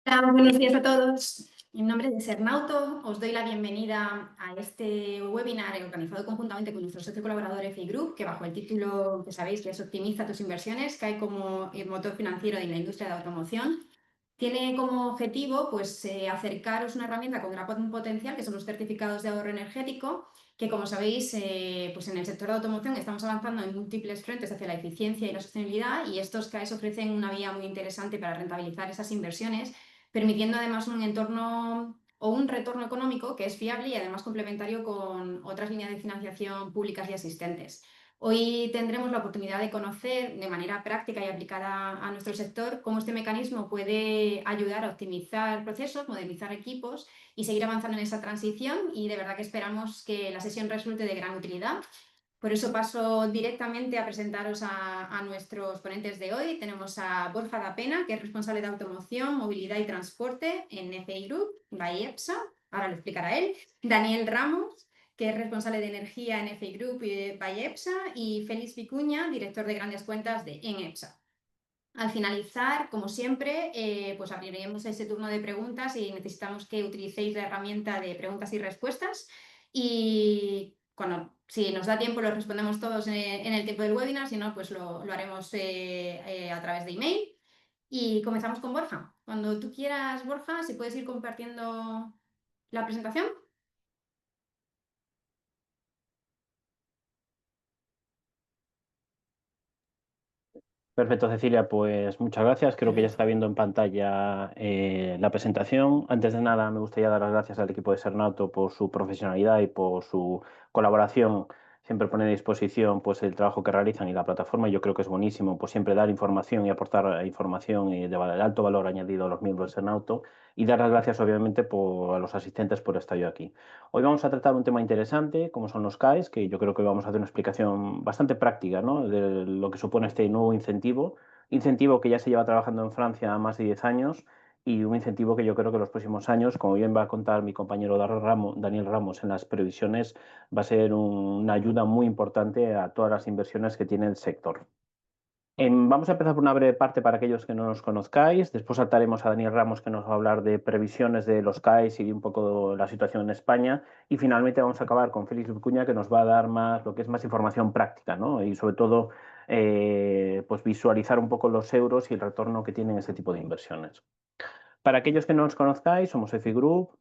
Hola, buenos días a todos. En nombre de Sernauto, os doy la bienvenida a este webinar organizado conjuntamente con nuestro socio colaborador FI Group, que bajo el título que sabéis que es Optimiza tus inversiones, cae como el motor financiero de la industria de la automoción. Tiene como objetivo acercaros una herramienta con gran potencial, que son los certificados de ahorro energético, que como sabéis, en el sector de automoción estamos avanzando en múltiples frentes hacia la eficiencia y la sostenibilidad, y estos CAEs ofrecen una vía muy interesante para rentabilizar esas inversiones, permitiendo además un entorno o un retorno económico que es fiable y además complementario con otras líneas de financiación públicas y existentes. Hoy tendremos la oportunidad de conocer de manera práctica y aplicada a nuestro sector cómo este mecanismo puede ayudar a optimizar procesos, modernizar equipos y seguir avanzando en esa transición, y de verdad que esperamos que la sesión resulte de gran utilidad. Por eso paso directamente a presentaros a nuestros ponentes de hoy. Tenemos a Borja da Pena, que es responsable de automoción, movilidad y transporte en FI Group, by EPSA, ahora lo explicará él. Daniel Ramos, que es responsable de energía en FI Group y by EPSA, y Félix Vicuña, director de grandes cuentas en EPSA. Al finalizar, como siempre, abriremos ese turno de preguntas y necesitamos que utilicéis la herramienta de preguntas y respuestas. Y si nos da tiempo, lo respondemos todos en el tiempo del webinar; si no, pues lo haremos a través de email. Y comenzamos con Borja. Cuando tú quieras, Borja, si puedes ir compartiendo la presentación. Perfecto, Cecilia, pues muchas gracias. Creo que ya está viendo en pantalla la presentación. Antes de nada, me gustaría dar las gracias al equipo de Sernauto por su profesionalidad y por su colaboración. Siempre pone a disposición pues, el trabajo que realizan y la plataforma. Yo creo que es buenísimo pues, siempre dar información y aportar información de alto valor añadido a los miembros de Sernauto. Y dar las gracias, obviamente, a los asistentes por estar yo aquí. Hoy vamos a tratar un tema interesante, como son los CAEs, que yo creo que vamos a hacer una explicación bastante práctica, ¿no?, de lo que supone este nuevo incentivo que ya se lleva trabajando en Francia más de 10 años, y un incentivo que yo creo que en los próximos años, como bien va a contar mi compañero Daniel Ramos en las previsiones, va a ser una ayuda muy importante a todas las inversiones que tiene el sector. Vamos a empezar por una breve parte para aquellos que no nos conozcáis. Después saltaremos a Daniel Ramos, que nos va a hablar de previsiones de los CAEs y de un poco la situación en España. Y finalmente vamos a acabar con Félix Vicuña, que nos va a dar lo que es más información práctica, ¿no? Y sobre todo pues visualizar un poco los euros y el retorno que tienen este tipo de inversiones. Para aquellos que no nos conozcáis, somos EFI Group,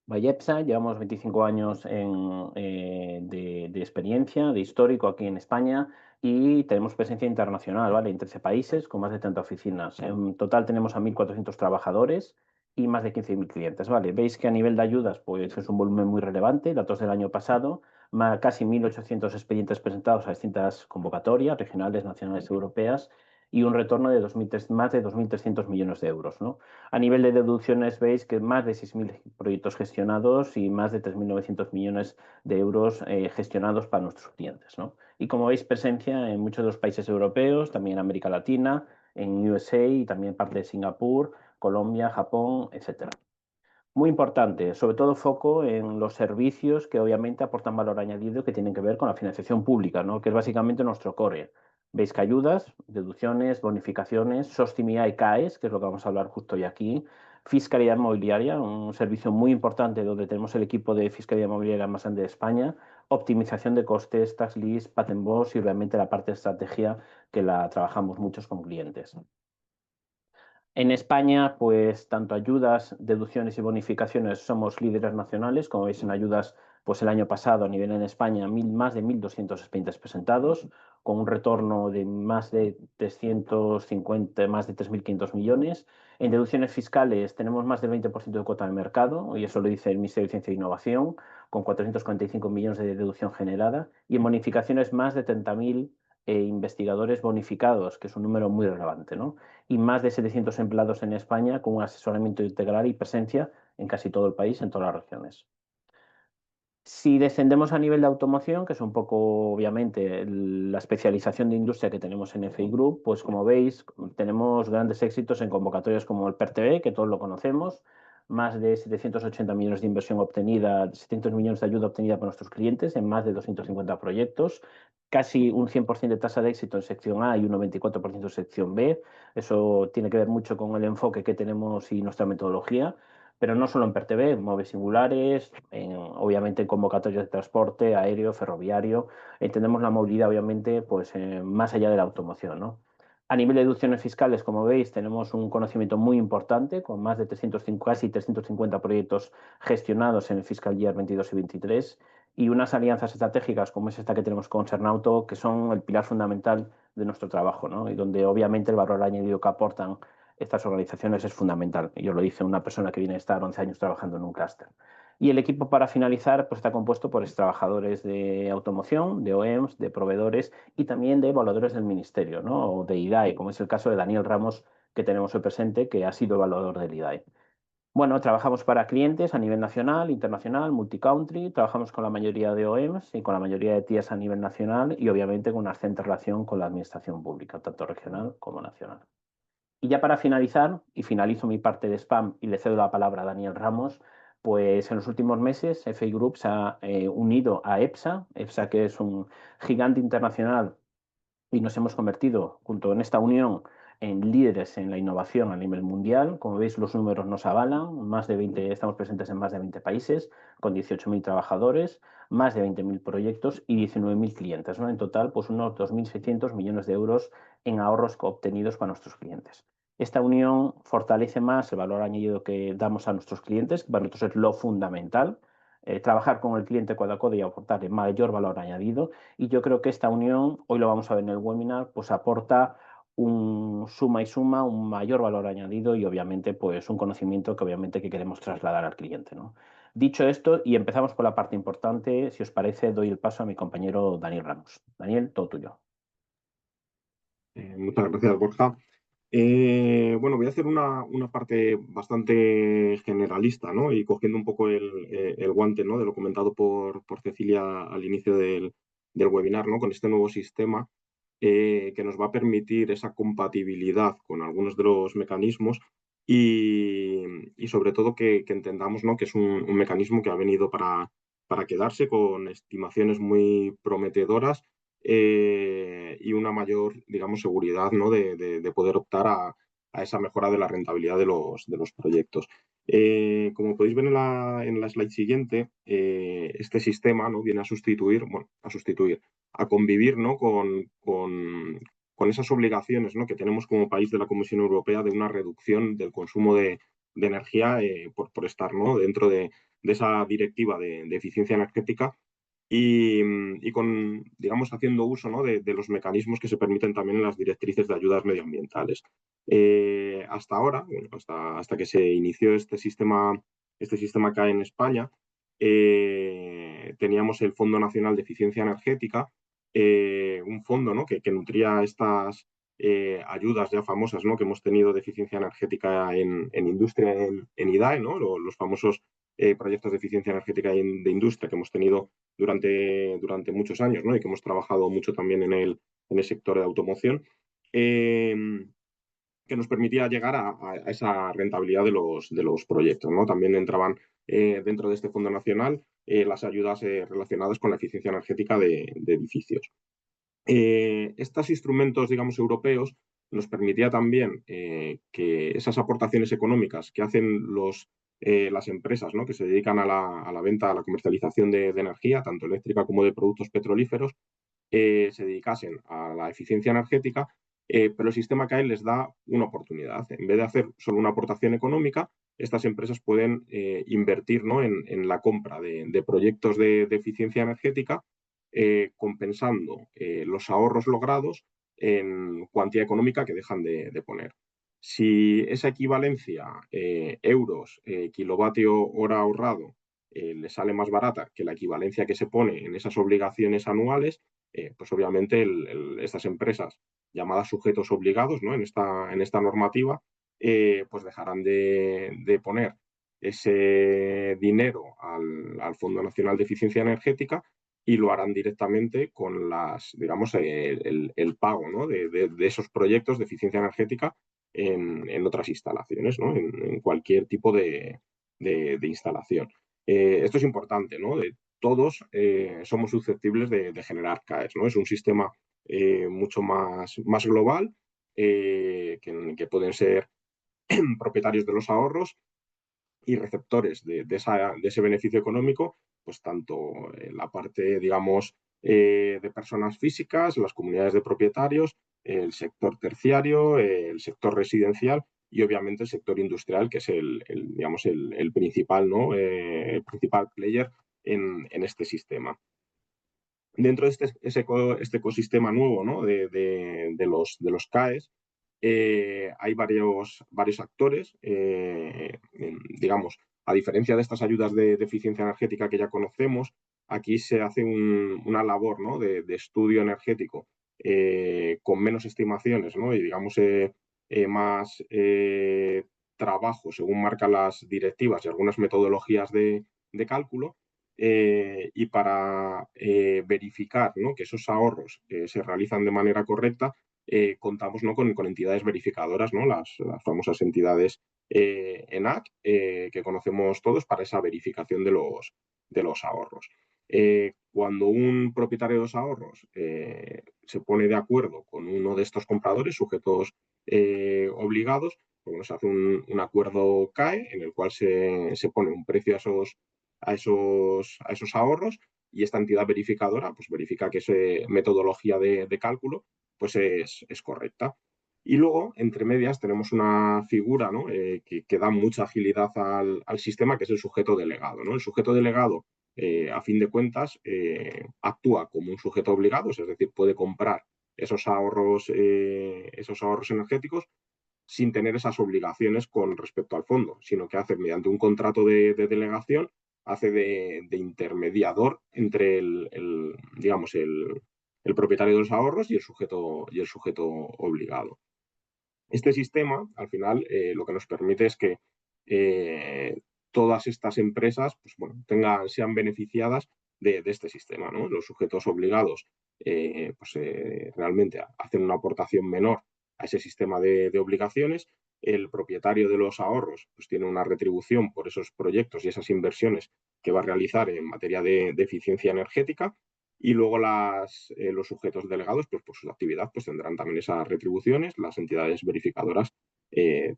Vallepsa, llevamos 25 años de experiencia, de histórico aquí en España, y tenemos presencia internacional, ¿vale?, en 13 países con más de 30 oficinas. En total tenemos a 1.400 trabajadores y más de 15.000 clientes, ¿vale? Veis que a nivel de ayudas pues es un volumen muy relevante. Datos del año pasado, casi 1.800 expedientes presentados a distintas convocatorias regionales, nacionales, europeas, y un retorno de más de 2.300 millones de euros, ¿no? A nivel de deducciones veis que más de 6.000 proyectos gestionados y más de 3.900 millones de euros gestionados para nuestros clientes, ¿no? Y como veis, presencia en muchos de los países europeos, también en América Latina, en USA y también parte de Singapur, Colombia, Japón, etcétera. Muy importante, sobre todo foco en los servicios que obviamente aportan valor añadido, que tienen que ver con la financiación pública, ¿no?, que es básicamente nuestro core. Veis que ayudas, deducciones, bonificaciones, sostenibilidad y CAEs, que es lo que vamos a hablar justo hoy aquí, fiscalidad inmobiliaria, un servicio muy importante donde tenemos el equipo de fiscalidad inmobiliaria más grande de España, optimización de costes, tax list, patent box y obviamente la parte de estrategia, que la trabajamos muchos con clientes. En España, pues tanto ayudas, deducciones y bonificaciones somos líderes nacionales. Como veis en ayudas, pues el año pasado a nivel en España más de 1.200 expedientes presentados, con un retorno de más de 350, más de 3.500 millones. En deducciones fiscales tenemos más del 20% de cuota de mercado, y eso lo dice el Ministerio de Ciencia e Innovación, con 445 millones de deducción generada. Y en bonificaciones más de 30.000 investigadores bonificados, que es un número muy relevante, ¿no?, y más de 700 empleados en España con un asesoramiento integral y presencia en casi todo el país, en todas las regiones. Si descendemos a nivel de automoción, que es un poco, obviamente, la especialización de industria que tenemos en FI Group, pues como veis, tenemos grandes éxitos en convocatorias como el PERTV, que todos lo conocemos, más de 780 millones de inversión obtenida, 700 millones de ayuda obtenida por nuestros clientes en más de 250 proyectos, casi un 100% de tasa de éxito en sección A y un 94% en sección B. Eso tiene que ver mucho con el enfoque que tenemos y nuestra metodología, pero no solo en PERTB, en MOVES singulares, obviamente en convocatorias de transporte aéreo, ferroviario. Entendemos la movilidad, obviamente, pues más allá de la automoción, ¿no? A nivel de deducciones fiscales, como veis, tenemos un conocimiento muy importante, con más de casi 350 proyectos gestionados en el Fiscal Year 22 y 23, y unas alianzas estratégicas como es esta que tenemos con Cernauto, que son el pilar fundamental de nuestro trabajo, ¿no? Y donde obviamente el valor añadido que aportan estas organizaciones es fundamental. Y yo lo dice una persona que viene a estar 11 años trabajando en un clúster. Y el equipo, para finalizar, pues está compuesto por trabajadores de automoción, de OEMs, de proveedores y también de evaluadores del ministerio, ¿no? O de IDAE, como es el caso de Daniel Ramos, que tenemos hoy presente, que ha sido evaluador del IDAE. Bueno, trabajamos para clientes a nivel nacional, internacional, multicountry, trabajamos con la mayoría de OEMs y con la mayoría de TIAs a nivel nacional y obviamente con una excelente relación con la administración pública, tanto regional como nacional. Y ya para finalizar, y finalizo mi parte de spam y le cedo la palabra a Daniel Ramos, pues en los últimos meses FI Group se ha unido a EPSA, que es un gigante internacional, y nos hemos convertido, junto en esta unión, en líderes en la innovación a nivel mundial. Como veis, los números nos avalan. Más de 20, estamos presentes en más de 20 países, con 18.000 trabajadores, más de 20.000 proyectos y 19.000 clientes, ¿no? En total, pues unos 2.600 millones de euros en ahorros obtenidos para nuestros clientes. Esta unión fortalece más el valor añadido que damos a nuestros clientes, que para nosotros es lo fundamental. Trabajar con el cliente codo a codo y aportarle mayor valor añadido. Y yo creo que esta unión, hoy lo vamos a ver en el webinar, pues aporta un suma y suma, un mayor valor añadido y obviamente pues un conocimiento que obviamente que queremos trasladar al cliente, ¿no? Dicho esto, y empezamos por la parte importante, si os parece, doy el paso a mi compañero Daniel Ramos. Daniel, todo tuyo. Muchas gracias, Borja. Bueno, voy a hacer una parte bastante generalista, ¿no? Y cogiendo un poco el guante, ¿no? De lo comentado por Cecilia al inicio del webinar, ¿no? Con este nuevo sistema que nos va a permitir esa compatibilidad con algunos de los mecanismos y sobre todo que entendamos, ¿no? Que es un mecanismo que ha venido para quedarse con estimaciones muy prometedoras y una mayor, digamos, seguridad, ¿no? de poder optar a esa mejora de la rentabilidad de los proyectos. Como podéis ver en la slide siguiente, este sistema, ¿no? Viene a sustituir, bueno, a convivir, ¿no? con esas obligaciones, ¿no? que tenemos como país de la Comisión Europea de una reducción del consumo de energía por estar, ¿no? dentro de esa directiva de eficiencia energética y con, digamos, haciendo uso, ¿no? de los mecanismos que se permiten también en las directrices de ayudas medioambientales. Hasta ahora, bueno, hasta que se inició este sistema acá en España, teníamos el Fondo Nacional de Eficiencia Energética, un fondo, ¿no? que nutría estas ayudas ya famosas, ¿no? que hemos tenido de eficiencia energética en industria, en IDAE, ¿no? los famosos proyectos de eficiencia energética de industria que hemos tenido durante muchos años, ¿no? Y que hemos trabajado mucho también en el sector de automoción, eh, que nos permitía llegar a esa rentabilidad de los proyectos, ¿no? También entraban dentro de este Fondo Nacional las ayudas relacionadas con la eficiencia energética de edificios. Estos instrumentos, digamos, europeos nos permitía también que esas aportaciones económicas que hacen las empresas, ¿no? que se dedican a la venta, a la comercialización de energía, tanto eléctrica como de productos petrolíferos, se dedicasen a la eficiencia energética, pero el sistema CAE les da una oportunidad. En vez de hacer solo una aportación económica, estas empresas pueden invertir, ¿no? en la compra de proyectos de eficiencia energética, compensando los ahorros logrados en cuantía económica que dejan de poner. Si esa equivalencia, euros, kilovatio hora ahorrado, le sale más barata que la equivalencia que se pone en esas obligaciones anuales, pues obviamente estas empresas llamadas sujetos obligados, ¿no? en esta normativa, pues dejarán de poner ese dinero al Fondo Nacional de Eficiencia Energética y lo harán directamente con digamos, el pago, ¿no? de esos proyectos de eficiencia energética en otras instalaciones, ¿no? en cualquier tipo de instalación. Esto es importante, ¿no? Todos somos susceptibles de generar CAEs, ¿no? Es un sistema mucho más global, que pueden ser propietarios de los ahorros y receptores de ese beneficio económico, pues tanto en la parte, digamos, de personas físicas, las comunidades de propietarios, el sector terciario, el sector residencial y obviamente el sector industrial, que es digamos, el principal, ¿no? El principal player en este sistema. Dentro de este ecosistema nuevo, ¿no? de los CAEs, hay varios actores, digamos, a diferencia de estas ayudas de eficiencia energética que ya conocemos, aquí se hace una labor, ¿no? de estudio energético con menos estimaciones, ¿no? Y digamos más trabajo según marcan las directivas y algunas metodologías de cálculo. Y para verificar, ¿no? que esos ahorros se realizan de manera correcta, contamos, ¿no? con entidades verificadoras, ¿no? las famosas entidades ENAC, que conocemos todos para esa verificación de los ahorros. Cuando un propietario de los ahorros se pone de acuerdo con uno de estos compradores, sujetos obligados, pues bueno, se hace un acuerdo CAE en el cual se pone un precio a esos ahorros, y esta entidad verificadora pues verifica que esa metodología de cálculo pues es correcta. Y luego, entre medias, tenemos una figura, ¿no? que da mucha agilidad al sistema, que es el sujeto delegado, ¿no? El sujeto delegado, a fin de cuentas, actúa como un sujeto obligado, es decir, puede comprar esos ahorros energéticos sin tener esas obligaciones con respecto al fondo, sino que hace mediante un contrato de delegación, hace de intermediador entre digamos, el propietario de los ahorros y el sujeto obligado. Este sistema, al final, lo que nos permite es que todas estas empresas pues, bueno, sean beneficiadas de este sistema, ¿no? Los sujetos obligados realmente hacen una aportación menor a ese sistema de obligaciones. El propietario de los ahorros pues, tiene una retribución por esos proyectos y esas inversiones que va a realizar en materia de eficiencia energética. Y luego los sujetos delegados, pues por su actividad, pues tendrán también esas retribuciones, las entidades verificadoras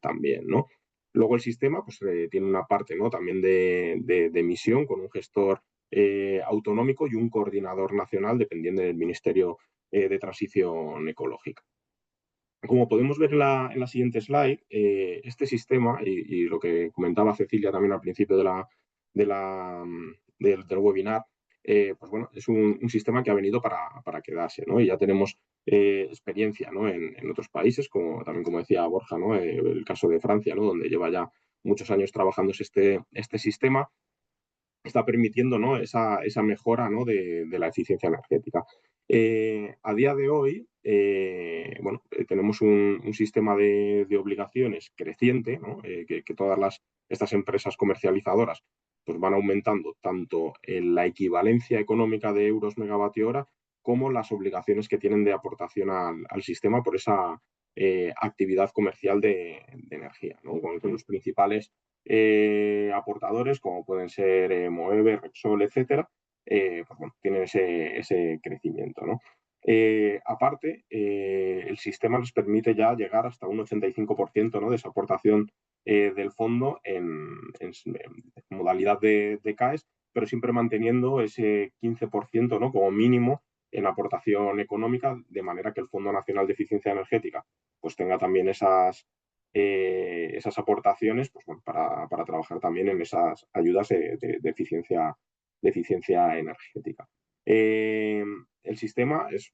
también, ¿no? Luego el sistema pues, tiene una parte, ¿no? también de emisión con un gestor autonómico y un coordinador nacional dependiendo del Ministerio de Transición Ecológica. Como podemos ver en la siguiente slide, este sistema, y lo que comentaba Cecilia también al principio del webinar, pues bueno, es un sistema que ha venido para quedarse, ¿no? Y ya tenemos experiencia, ¿no? en otros países, también como decía Borja, ¿no? El caso de Francia, ¿no? Donde lleva ya muchos años trabajándose este sistema, está permitiendo, ¿no? esa mejora, ¿no? de la eficiencia energética. A día de hoy, bueno, tenemos un sistema de obligaciones creciente, ¿no? Que todas estas empresas comercializadoras pues van aumentando tanto en la equivalencia económica de euros megavatio hora como las obligaciones que tienen de aportación al sistema por esa actividad comercial de energía, ¿no? Con los principales aportadores, como pueden ser Moeve, Repsol, etcétera, pues bueno, tienen ese crecimiento, ¿no? Aparte, el sistema les permite ya llegar hasta un 85%, ¿no? de esa aportación del fondo en modalidad de CAES, pero siempre manteniendo ese 15%, ¿no? como mínimo en aportación económica, de manera que el Fondo Nacional de Eficiencia Energética pues tenga también esas aportaciones pues, bueno, para trabajar también en esas ayudas de eficiencia energética. El sistema es,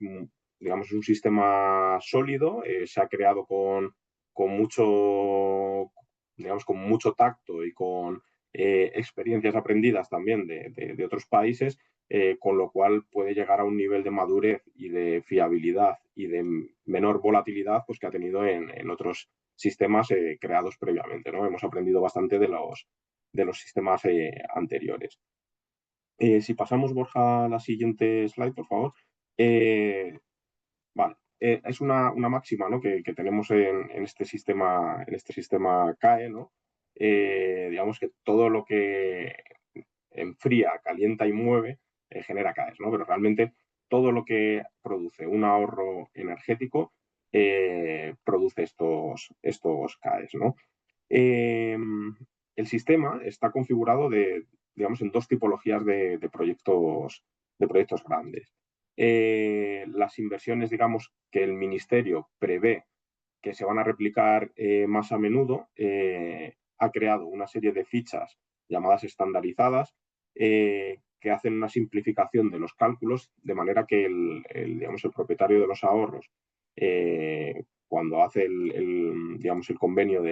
digamos, un sistema sólido, se ha creado con mucho, digamos, con mucho tacto y con experiencias aprendidas también de otros países, con lo cual puede llegar a un nivel de madurez y de fiabilidad y de menor volatilidad pues, que ha tenido en otros sistemas creados previamente, ¿no? Hemos aprendido bastante de los sistemas anteriores. Si pasamos, Borja, a la siguiente slide, por favor. Vale. Es una máxima, ¿no? que tenemos en este sistema CAE, ¿no? digamos que todo lo que enfría, calienta y mueve genera CAEs, ¿no? Pero realmente todo lo que produce un ahorro energético produce estos CAEs, ¿no? El sistema está configurado digamos, en dos tipologías de proyectos grandes. Las inversiones, digamos, que el ministerio prevé que se van a replicar más a menudo, ha creado una serie de fichas llamadas estandarizadas que hacen una simplificación de los cálculos de manera que digamos, el propietario de los ahorros, cuando hace digamos, el convenio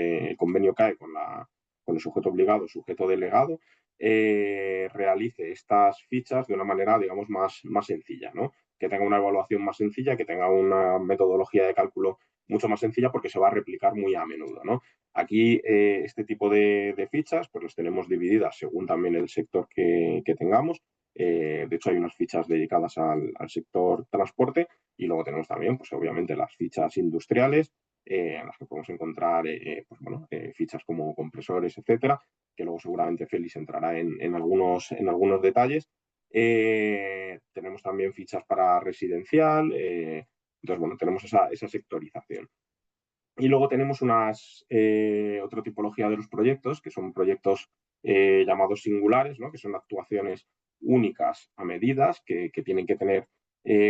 CAE con el sujeto obligado, sujeto delegado, realice estas fichas de una manera, digamos, más sencilla, ¿no? Que tenga una evaluación más sencilla, que tenga una metodología de cálculo mucho más sencilla porque se va a replicar muy a menudo, ¿no? Aquí este tipo de fichas pues las tenemos divididas según también el sector que tengamos. De hecho hay unas fichas dedicadas al sector transporte y luego tenemos también pues obviamente las fichas industriales en las que podemos encontrar pues, bueno, fichas como compresores, etcétera, que luego seguramente Félix entrará en algunos detalles. Tenemos también fichas para residencial, entonces, bueno, tenemos esa sectorización. Y luego tenemos otra tipología de los proyectos, que son proyectos llamados singulares, ¿no? Que son actuaciones únicas a medidas, que tienen que tener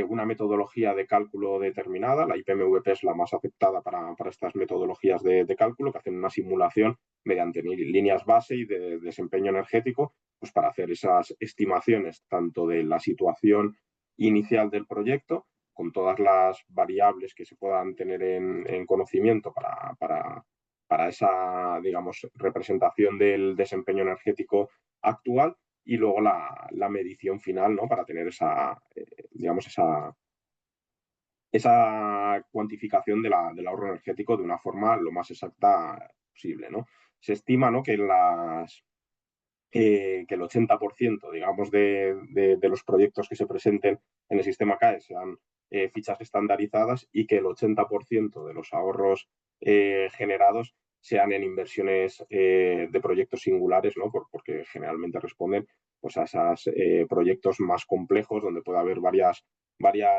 una metodología de cálculo determinada. La IPMVP es la más aceptada para estas metodologías de cálculo, que hacen una simulación mediante líneas base y de desempeño energético, pues para hacer esas estimaciones tanto de la situación inicial del proyecto, con todas las variables que se puedan tener en conocimiento para esa, digamos, representación del desempeño energético actual y luego la medición final, ¿no? Para tener digamos, esa cuantificación del ahorro energético de una forma lo más exacta posible, ¿no? Se estima, ¿no? que el 80%, digamos, de los proyectos que se presenten en el sistema CAE sean fichas estandarizadas y que el 80% de los ahorros generados sean en inversiones de proyectos singulares, ¿no? Porque generalmente responden pues, a esos proyectos más complejos donde puede haber varias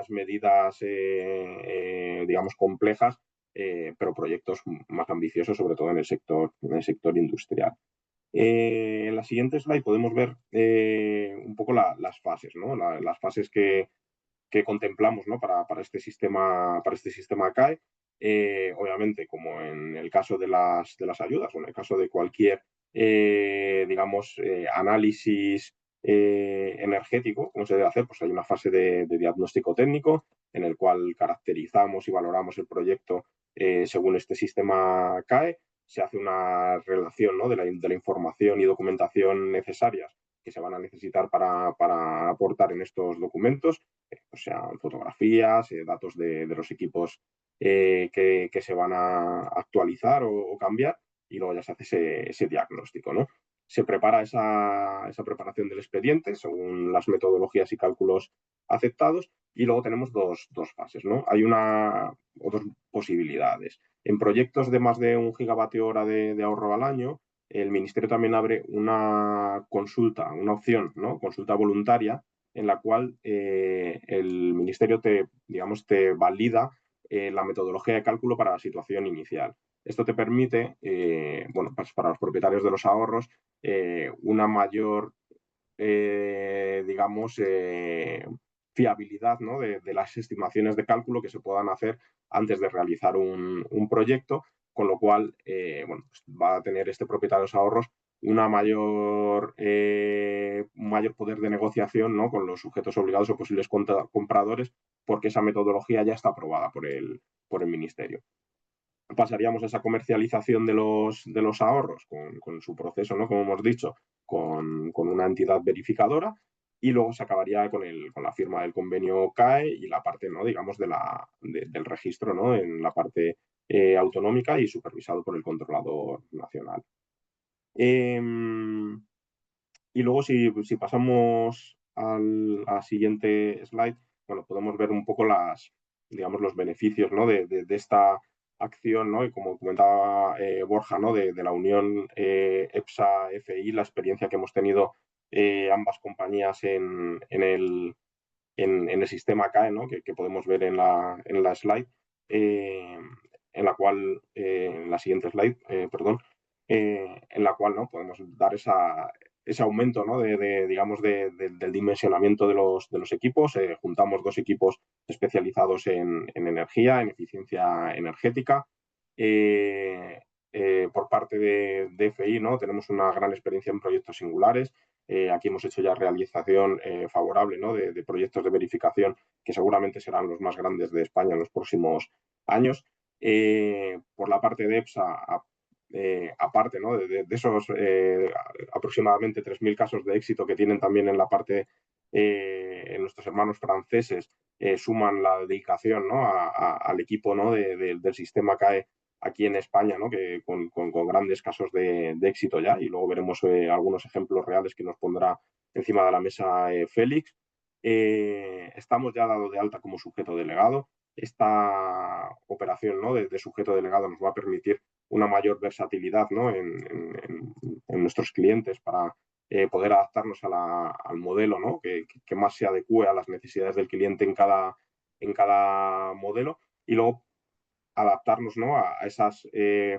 medidas, digamos, complejas, pero proyectos más ambiciosos, sobre todo en el sector industrial. En la siguiente slide podemos ver un poco las fases, ¿no? Las fases que contemplamos, ¿no? para este sistema CAE. Obviamente, como en el caso de las ayudas o en el caso de cualquier, digamos, análisis energético, ¿cómo se debe hacer? Pues hay una fase de diagnóstico técnico en el cual caracterizamos y valoramos el proyecto según este sistema CAE. Se hace una relación, ¿no? de la información y documentación necesarias que se van a necesitar para aportar en estos documentos, pues sean fotografías, datos de los equipos que se van a actualizar o cambiar, y luego ya se hace ese diagnóstico, ¿no? Se prepara esa preparación del expediente según las metodologías y cálculos aceptados, y luego tenemos dos fases, ¿no? Hay otras posibilidades. En proyectos de más de 1 gigavatio hora de ahorro al año, el Ministerio también abre una consulta, una opción, ¿no? Consulta voluntaria, en la cual el Ministerio te valida la metodología de cálculo para la situación inicial. Esto te permite, bueno, pues para los propietarios de los ahorros, una mayor, digamos, fiabilidad, ¿no? de las estimaciones de cálculo que se puedan hacer antes de realizar un proyecto, con lo cual bueno, pues va a tener este propietario de los ahorros un mayor poder de negociación, ¿no? con los sujetos obligados o posibles compradores, porque esa metodología ya está aprobada por el Ministerio. Pasaríamos a esa comercialización de los ahorros con su proceso, ¿no? Como hemos dicho, con una entidad verificadora, y luego se acabaría con la firma del convenio CAE y la parte, ¿no? digamos, del registro, ¿no? en la parte autonómica y supervisado por el controlador nacional. Y luego si pasamos a la siguiente slide, bueno, podemos ver un poco digamos, los beneficios, ¿no? de esta acción, ¿no? Y como comentaba Borja, ¿no? De la unión EPSA-FI, la experiencia que hemos tenido ambas compañías en el sistema CAE, ¿no? que podemos ver en la slide, en la cual, en la siguiente slide, perdón, en la cual, ¿no? podemos dar ese aumento, ¿no? digamos, del dimensionamiento de los equipos. Juntamos 2 equipos especializados en energía, en eficiencia energética. Por parte de FI, ¿no? tenemos una gran experiencia en proyectos singulares. Aquí hemos hecho ya realización favorable, ¿no? de proyectos de verificación que seguramente serán los más grandes de España en los próximos años. Por la parte de EPSA, aparte, ¿no? de esos aproximadamente 3.000 casos de éxito que tienen también en la parte, en nuestros hermanos franceses, suman la dedicación, ¿no? al equipo, ¿no? del sistema CAE aquí en España, ¿no? que con grandes casos de éxito ya, y luego veremos algunos ejemplos reales que nos pondrá encima de la mesa Félix. Estamos ya dados de alta como sujeto delegado. Esta operación, ¿no? de sujeto delegado nos va a permitir una mayor versatilidad, ¿no? en nuestros clientes para poder adaptarnos al modelo, ¿no? que más se adecue a las necesidades del cliente en cada modelo, y luego adaptarnos, ¿no? a esas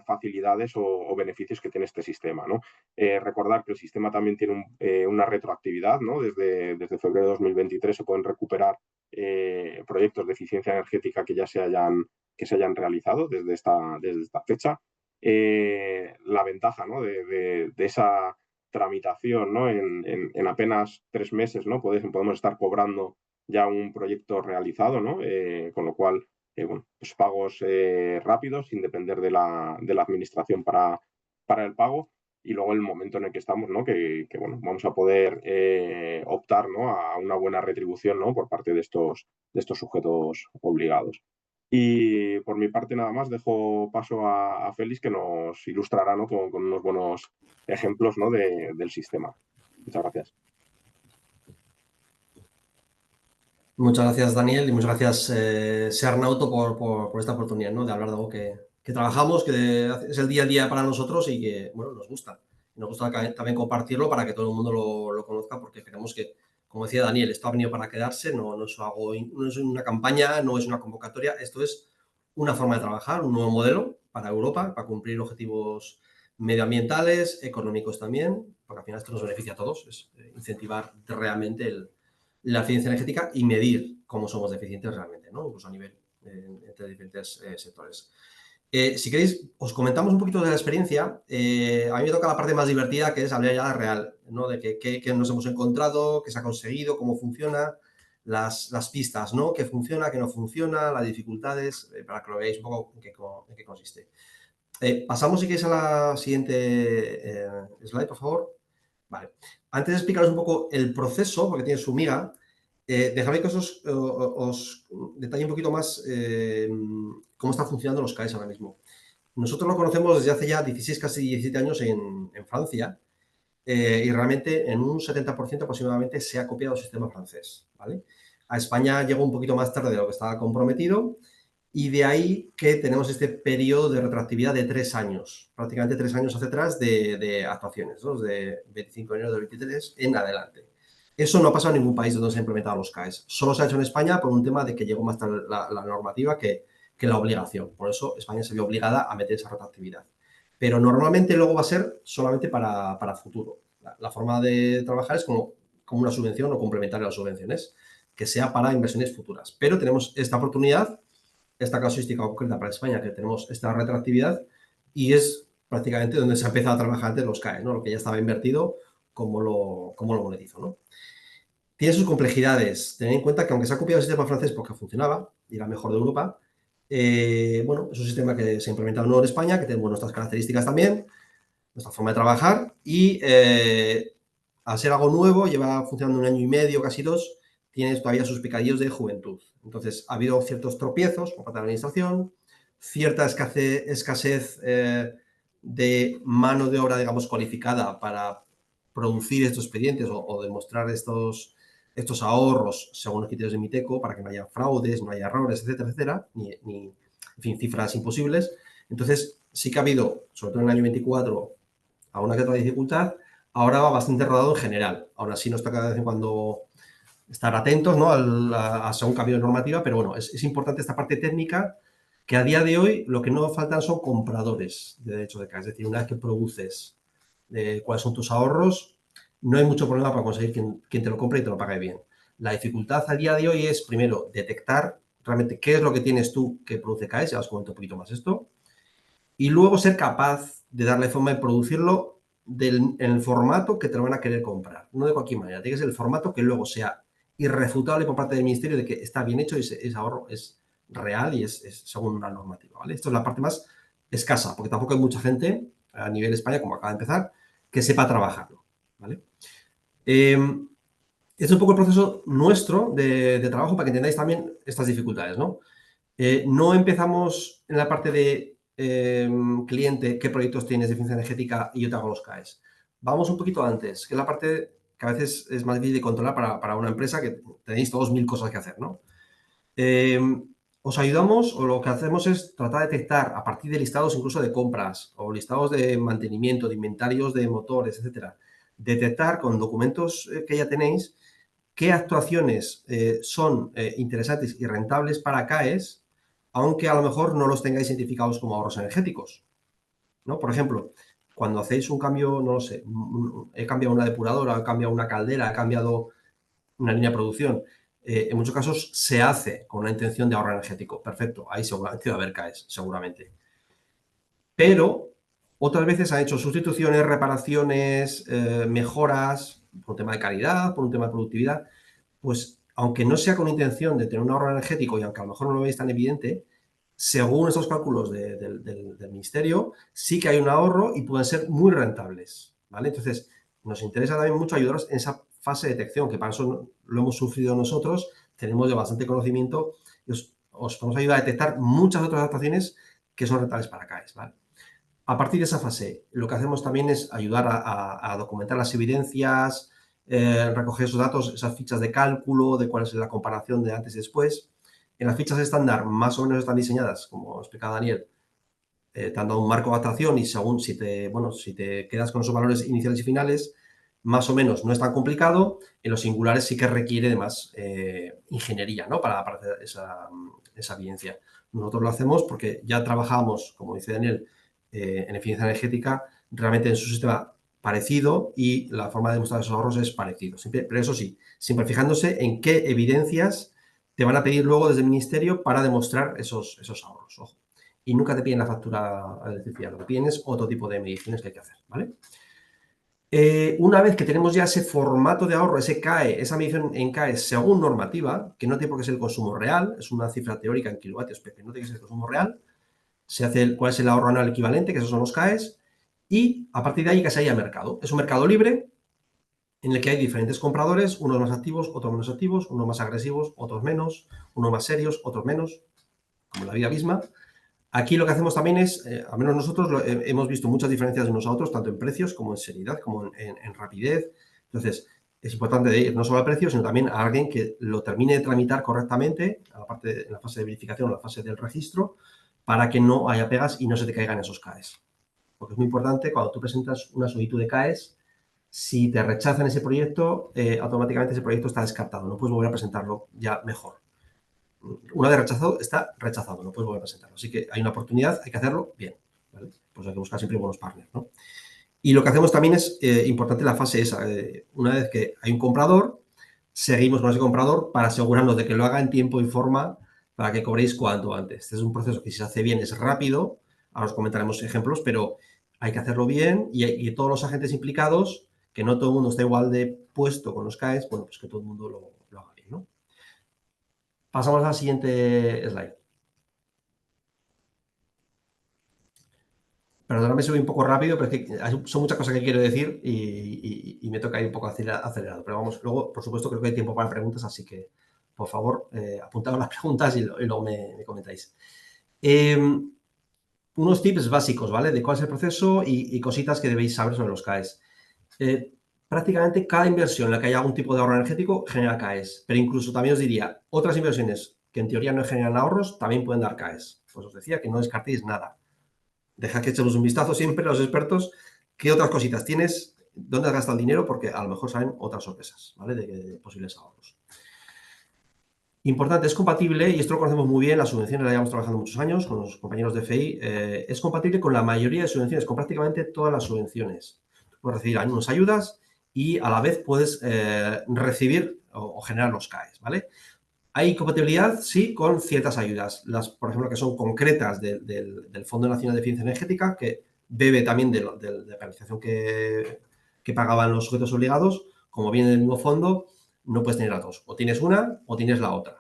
facilidades o beneficios que tiene este sistema, ¿no? Recordar que el sistema también tiene una retroactividad, ¿no? Desde febrero de 2023 se pueden recuperar proyectos de eficiencia energética que ya se hayan realizado desde esta fecha. La ventaja, ¿no? de esa tramitación, ¿no? en apenas 3 meses, ¿no? podemos estar cobrando ya un proyecto realizado, ¿no? Con lo cual, bueno, pues pagos rápidos, sin depender de la administración para el pago, y luego el momento en el que estamos, ¿no? que bueno, vamos a poder optar, ¿no? a una buena retribución, ¿no? por parte de estos sujetos obligados. Y por mi parte nada más, dejo paso a Félix, que nos ilustrará, ¿no? con unos buenos ejemplos, ¿no? del sistema. Muchas gracias. Muchas gracias, Daniel, y muchas gracias, Sernauto, por esta oportunidad, ¿no? de hablar de algo que trabajamos, que es el día a día para nosotros y que, bueno, nos gusta. Nos gusta también compartirlo para que todo el mundo lo conozca, porque creemos que, como decía Daniel, esto ha venido para quedarse, no es una campaña, no es una convocatoria, esto es una forma de trabajar, un nuevo modelo para Europa, para cumplir objetivos medioambientales, económicos también, porque al final esto nos beneficia a todos, es incentivar realmente la eficiencia energética y medir cómo somos deficientes realmente, ¿no? Incluso a nivel entre diferentes sectores. Si queréis, os comentamos un poquito de la experiencia. A mí me toca la parte más divertida, que es hablar ya real, ¿no? De qué nos hemos encontrado, qué se ha conseguido, cómo funciona, las pistas, ¿no? Qué funciona, qué no funciona, las dificultades, para que lo veáis un poco en qué consiste. Pasamos, si queréis, a la siguiente slide, por favor. Vale. Antes de explicaros un poco el proceso, porque tiene su miga, dejadme que os detalle un poquito más cómo están funcionando los CAEs ahora mismo. Nosotros lo conocemos desde hace ya 16, casi 17 años en Francia, y realmente en un 70% aproximadamente se ha copiado el sistema francés, ¿vale? A España llegó un poquito más tarde de lo que estaba comprometido, y de ahí que tenemos este periodo de retroactividad de 3 años, prácticamente 3 años hacia atrás de actuaciones, ¿no? De 25 de enero de 2023 en adelante. Eso no ha pasado en ningún país donde se han implementado los CAEs. Solo se ha hecho en España por un tema de que llegó más tarde la normativa que la obligación. Por eso España se vio obligada a meter esa retroactividad. Pero normalmente luego va a ser solamente para futuro. La forma de trabajar es como una subvención o complementaria a las subvenciones, que sea para inversiones futuras. Pero tenemos esta oportunidad, esta casuística concreta para España, que tenemos esta retroactividad, y es prácticamente donde se ha empezado a trabajar antes los CAE, ¿no? Lo que ya estaba invertido, cómo lo monetizo, ¿no? Tiene sus complejidades. Tened en cuenta que aunque se ha copiado el sistema francés porque funcionaba y era mejor de Europa, bueno, es un sistema que se ha implementado nuevo en España, que tiene nuestras características también, nuestra forma de trabajar, y al ser algo nuevo, lleva funcionando 1 año y medio, casi 2, tiene todavía sus picadillos de juventud. Entonces, ha habido ciertos tropiezos por parte de la administración, cierta escasez de mano de obra, digamos, cualificada para producir estos expedientes o demostrar estos ahorros según los criterios de MITECO, para que no haya fraudes, no haya errores, etcétera, etcétera, ni en fin, cifras imposibles. Entonces, sí que ha habido, sobre todo en el año 24, alguna que otra dificultad. Ahora va bastante rodado en general. Aún así nos toca de vez en cuando estar atentos, ¿no?, a según cambio de normativa, pero bueno, es importante esta parte técnica, que a día de hoy lo que no faltan son compradores de derechos de CAE. Es decir, una vez que produces cuáles son tus ahorros, no hay mucho problema para conseguir quien te lo compre y te lo pague bien. La dificultad a día de hoy es, primero, detectar realmente qué es lo que tienes tú que produce CAE, ya os comento un poquito más esto, y luego ser capaz de darle forma de producirlo en el formato que te lo van a querer comprar, no de cualquier manera. Tiene que ser el formato que luego sea irrefutable por parte del ministerio de que está bien hecho y ese ahorro es real y es según una normativa, ¿vale? Esto es la parte más escasa, porque tampoco hay mucha gente a nivel España, como acaba de empezar, que sepa trabajarlo, ¿vale? Es un poco el proceso nuestro de trabajo para que entendáis también estas dificultades, ¿no? No empezamos en la parte de cliente, qué proyectos tienes de eficiencia energética y yo te hago los CAEs. Vamos un poquito antes, que es la parte que a veces es más difícil de controlar para una empresa que tenéis todos 1000 cosas que hacer, ¿no? Os ayudamos, o lo que hacemos es tratar de detectar a partir de listados incluso de compras o listados de mantenimiento, de inventarios de motores, etcétera, detectar con documentos que ya tenéis qué actuaciones son interesantes y rentables para CAEs, aunque a lo mejor no los tengáis identificados como ahorros energéticos, ¿no? Por ejemplo, cuando hacéis un cambio, no lo sé, he cambiado una depuradora, he cambiado una caldera, he cambiado una línea de producción, en muchos casos se hace con una intención de ahorro energético. Perfecto, ahí seguramente va a haber CAEs, seguramente. Pero otras veces han hecho sustituciones, reparaciones, mejoras, por un tema de calidad, por un tema de productividad. Pues aunque no sea con intención de tener un ahorro energético y aunque a lo mejor no lo veis tan evidente, según esos cálculos del ministerio, sí que hay un ahorro y pueden ser muy rentables, ¿vale? Entonces, nos interesa también mucho ayudaros en esa fase de detección, que para eso lo hemos sufrido nosotros, tenemos ya bastante conocimiento y os podemos ayudar a detectar muchas otras adaptaciones que son rentables para CAEs, ¿vale? A partir de esa fase, lo que hacemos también es ayudar a documentar las evidencias, recoger esos datos, esas fichas de cálculo, de cuál es la comparación de antes y después. En las fichas estándar más o menos están diseñadas, como explicaba Daniel, te han dado un marco de adaptación y según si te quedas con esos valores iniciales y finales, más o menos no es tan complicado. En los singulares sí que requiere de más ingeniería, ¿no?, para hacer esa evidencia. Nosotros lo hacemos porque ya trabajamos, como dice Daniel, en eficiencia energética, realmente en su sistema parecido y la forma de demostrar esos ahorros es parecido. Pero eso sí, siempre fijándose en qué evidencias te van a pedir luego desde el ministerio para demostrar esos ahorros. Ojo. Y nunca te piden la factura de electricidad, lo que piden es otro tipo de mediciones que hay que hacer, ¿vale? Una vez que tenemos ya ese formato de ahorro, ese CAE, esa medición en CAE según normativa, que no tiene por qué ser el consumo real, es una cifra teórica en kilovatios, pero no tiene que ser el consumo real, se hace cuál es el ahorro anual equivalente, que esos son los CAEs, y a partir de ahí que se haya mercado. Es un mercado libre en el que hay diferentes compradores, unos más activos, otros menos activos, unos más agresivos, otros menos, unos más serios, otros menos, como la vida misma. Aquí lo que hacemos también es, al menos nosotros hemos visto muchas diferencias de unos a otros, tanto en precios como en seriedad, como en rapidez. Entonces, es importante ir no solo al precio, sino también a alguien que lo termine de tramitar correctamente, en la fase de verificación o la fase del registro, para que no haya pegas y no se te caigan esos CAEs. Porque es muy importante, cuando tú presentas una solicitud de CAEs, si te rechazan ese proyecto, automáticamente ese proyecto está descartado. No puedes volver a presentarlo ya mejor. Una vez rechazado, está rechazado, no puedes volver a presentarlo. Así que hay una oportunidad, hay que hacerlo bien, ¿vale? Pues hay que buscar siempre buenos partners, ¿no? Y lo que hacemos también es importante la fase esa. Una vez que hay un comprador, seguimos con ese comprador para asegurarnos de que lo haga en tiempo y forma para que cobréis cuanto antes. Este es un proceso que si se hace bien es rápido, ahora os comentaremos ejemplos, pero hay que hacerlo bien y todos los agentes implicados, que no todo el mundo está igual de puesto con los CAEs, bueno, pues que todo el mundo lo haga bien, ¿no? Pasamos a la siguiente slide. Perdóname si voy un poco rápido, pero es que son muchas cosas que quiero decir y me toca ir un poco acelerado. Pero vamos, luego, por supuesto, creo que hay tiempo para preguntas, así que, por favor, apuntaos las preguntas y luego me comentáis. Unos tips básicos, ¿vale? De cuál es el proceso y cositas que debéis saber sobre los CAEs. Prácticamente cada inversión en la que haya algún tipo de ahorro energético genera CAEs, pero incluso también os diría, otras inversiones que en teoría no generan ahorros, también pueden dar CAEs. Pues os decía que no descartéis nada. Deja que echemos un vistazo siempre a los expertos. ¿Qué otras cositas tienes? ¿Dónde has gastado el dinero? Porque a lo mejor salen otras sorpresas, ¿vale? De posibles ahorros. Importante, es compatible, y esto lo conocemos muy bien, las subvenciones la llevamos trabajando muchos años con los compañeros de FI, es compatible con la mayoría de subvenciones, con prácticamente todas las subvenciones. Puedes recibir algunas ayudas y a la vez puedes recibir o generar los CAEs, ¿vale? Hay compatibilidad, sí, con ciertas ayudas, las, por ejemplo, que son concretas del Fondo Nacional de Eficiencia Energética, que bebe también de la penalización que pagaban los sujetos obligados. Como viene del mismo fondo, no puedes tener las dos. O tienes una o tienes la otra.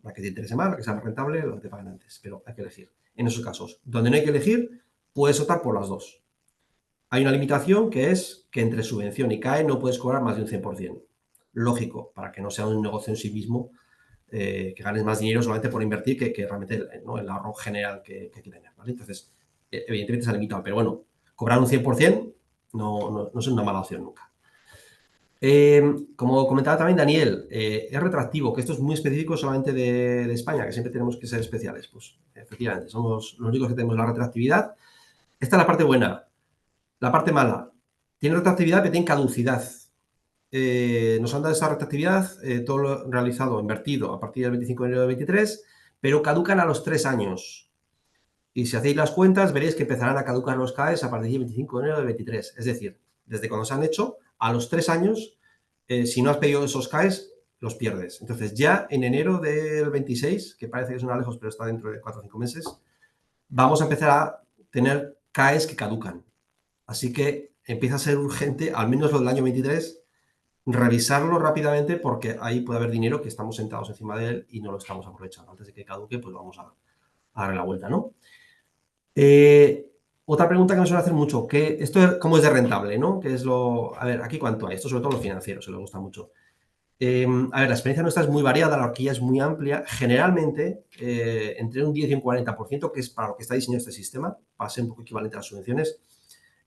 La que te interese más, la que sea más rentable, lo que te paguen antes. Pero hay que elegir. En esos casos, donde no hay que elegir, puedes optar por las dos. Hay una limitación que es que entre subvención y CAE no puedes cobrar más de un 100%. Lógico, para que no sea un negocio en sí mismo, que ganes más dinero solamente por invertir que realmente el ahorro general que hay que tener, ¿vale? Entonces, evidentemente se ha limitado, pero bueno, cobrar un 100% no es una mala opción nunca. Como comentaba también Daniel, es retroactivo, que esto es muy específico solamente de España, que siempre tenemos que ser especiales. Pues efectivamente, somos los únicos que tenemos la retroactividad. Esta es la parte buena. La parte mala, tiene retroactividad pero tiene caducidad. Nos han dado esa retroactividad, todo lo realizado, invertido a partir del 25 de enero de 23, pero caducan a los 3 años. Y si hacéis las cuentas, veréis que empezarán a caducar los CAEs a partir del 25 de enero de 23. Es decir, desde cuando se han hecho, a los 3 años, si no has pedido esos CAEs, los pierdes. Entonces, ya en enero del 26, que parece que suena lejos, pero está dentro de 4 o 5 meses, vamos a empezar a tener CAEs que caducan. Así que empieza a ser urgente, al menos lo del año 23, revisarlo rápidamente, porque ahí puede haber dinero que estamos sentados encima de él y no lo estamos aprovechando. Antes de que caduque, pues vamos a darle la vuelta, ¿no? Otra pregunta que me suele hacer mucho, ¿cómo es de rentable, no? ¿Qué es lo...? A ver, ¿aquí cuánto hay? Esto sobre todo los financieros, se les gusta mucho. A ver, la experiencia nuestra es muy variada, la horquilla es muy amplia. Generalmente, entre un 10 y un 40%, que es para lo que está diseñado este sistema, para ser un poco equivalente a las subvenciones,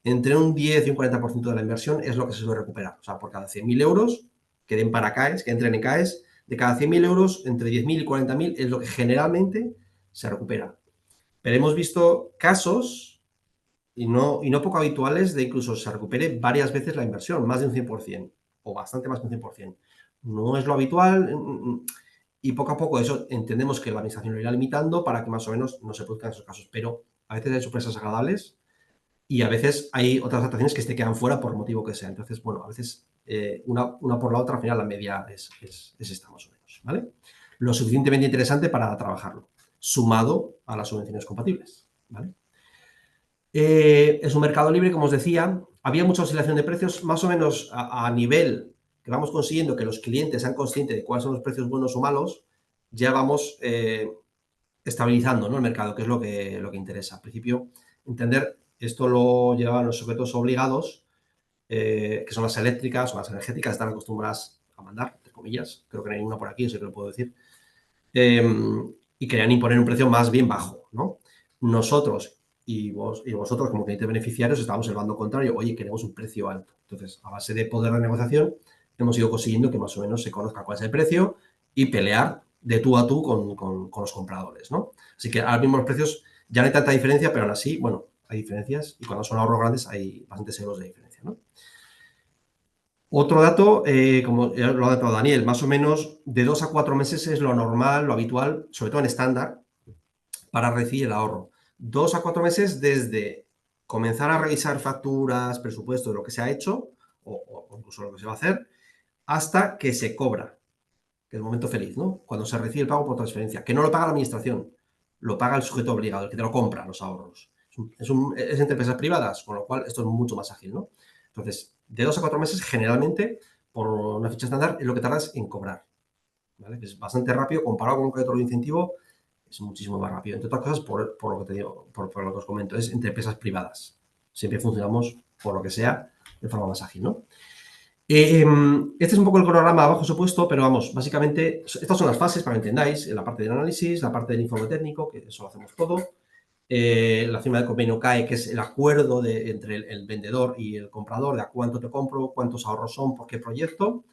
entre un 10 y un 40% de la inversión es lo que se suele recuperar. O sea, por cada 100.000 euros que den para CAEs, que entren en CAEs, de cada 100.000 euros, entre 10.000 y 40.000 es lo que generalmente se recupera. Pero hemos visto casos, y no poco habituales, de incluso se recupere varias veces la inversión, más de un 100%, o bastante más de un 100%. No es lo habitual, y poco a poco eso entendemos que la administración lo irá limitando para que más o menos no se produzcan esos casos. Pero a veces hay sorpresas agradables y a veces hay otras actuaciones que se te quedan fuera por motivo que sea. Entonces, bueno, a veces una por la otra, al final la media es esta más o menos, ¿vale? Lo suficientemente interesante para trabajarlo, sumado a las subvenciones compatibles, ¿vale? Es un mercado libre, como os decía. Había mucha oscilación de precios, más o menos a nivel que vamos consiguiendo que los clientes sean conscientes de cuáles son los precios buenos o malos, ya vamos estabilizando, ¿no?, el mercado, que es lo que interesa. Al principio, entender, esto lo llevaban los sujetos obligados, que son las eléctricas o las energéticas, están acostumbradas a mandar, entre comillas, creo que no hay ninguna por aquí, eso que lo puedo decir, y querían imponer un precio más bien bajo, ¿no? Nosotros y vosotros como clientes beneficiarios estábamos en el bando contrario, oye, queremos un precio alto. Entonces, a base de poder de negociación, hemos ido consiguiendo que más o menos se conozca cuál es el precio y pelear de tú a tú con los compradores, ¿no? Así que ahora mismo los precios ya no hay tanta diferencia, pero aún así, bueno, hay diferencias y cuando son ahorros grandes hay bastantes euros de diferencia, ¿no? Otro dato, como ya lo ha datado Daniel, más o menos de 2 a 4 meses es lo normal, lo habitual, sobre todo en estándar, para recibir el ahorro. 2 a 4 meses desde comenzar a revisar facturas, presupuestos, lo que se ha hecho o incluso lo que se va a hacer, hasta que se cobra, que es el momento feliz, ¿no? Cuando se recibe el pago por transferencia, que no lo paga la administración, lo paga el sujeto obligado, el que te lo compra, los ahorros. Es entre empresas privadas, con lo cual esto es mucho más ágil, ¿no? Entonces, de 2 a 4 meses, generalmente, por una fecha estándar, es lo que tardas en cobrar, ¿vale? Que es bastante rápido comparado con un crédito de incentivo, es muchísimo más rápido. Entre otras cosas, por lo que te digo, por lo que os comento, es entre empresas privadas. Siempre funcionamos, por lo que sea, de forma más ágil, ¿no? Este es un poco el cronograma abajo supuesto, pero vamos, básicamente, estas son las fases para que entendáis, la parte del análisis, la parte del informe técnico, que eso lo hacemos todo, la firma del convenio CAE, que es el acuerdo entre el vendedor y el comprador de a cuánto te compro, cuántos ahorros son, por qué proyecto,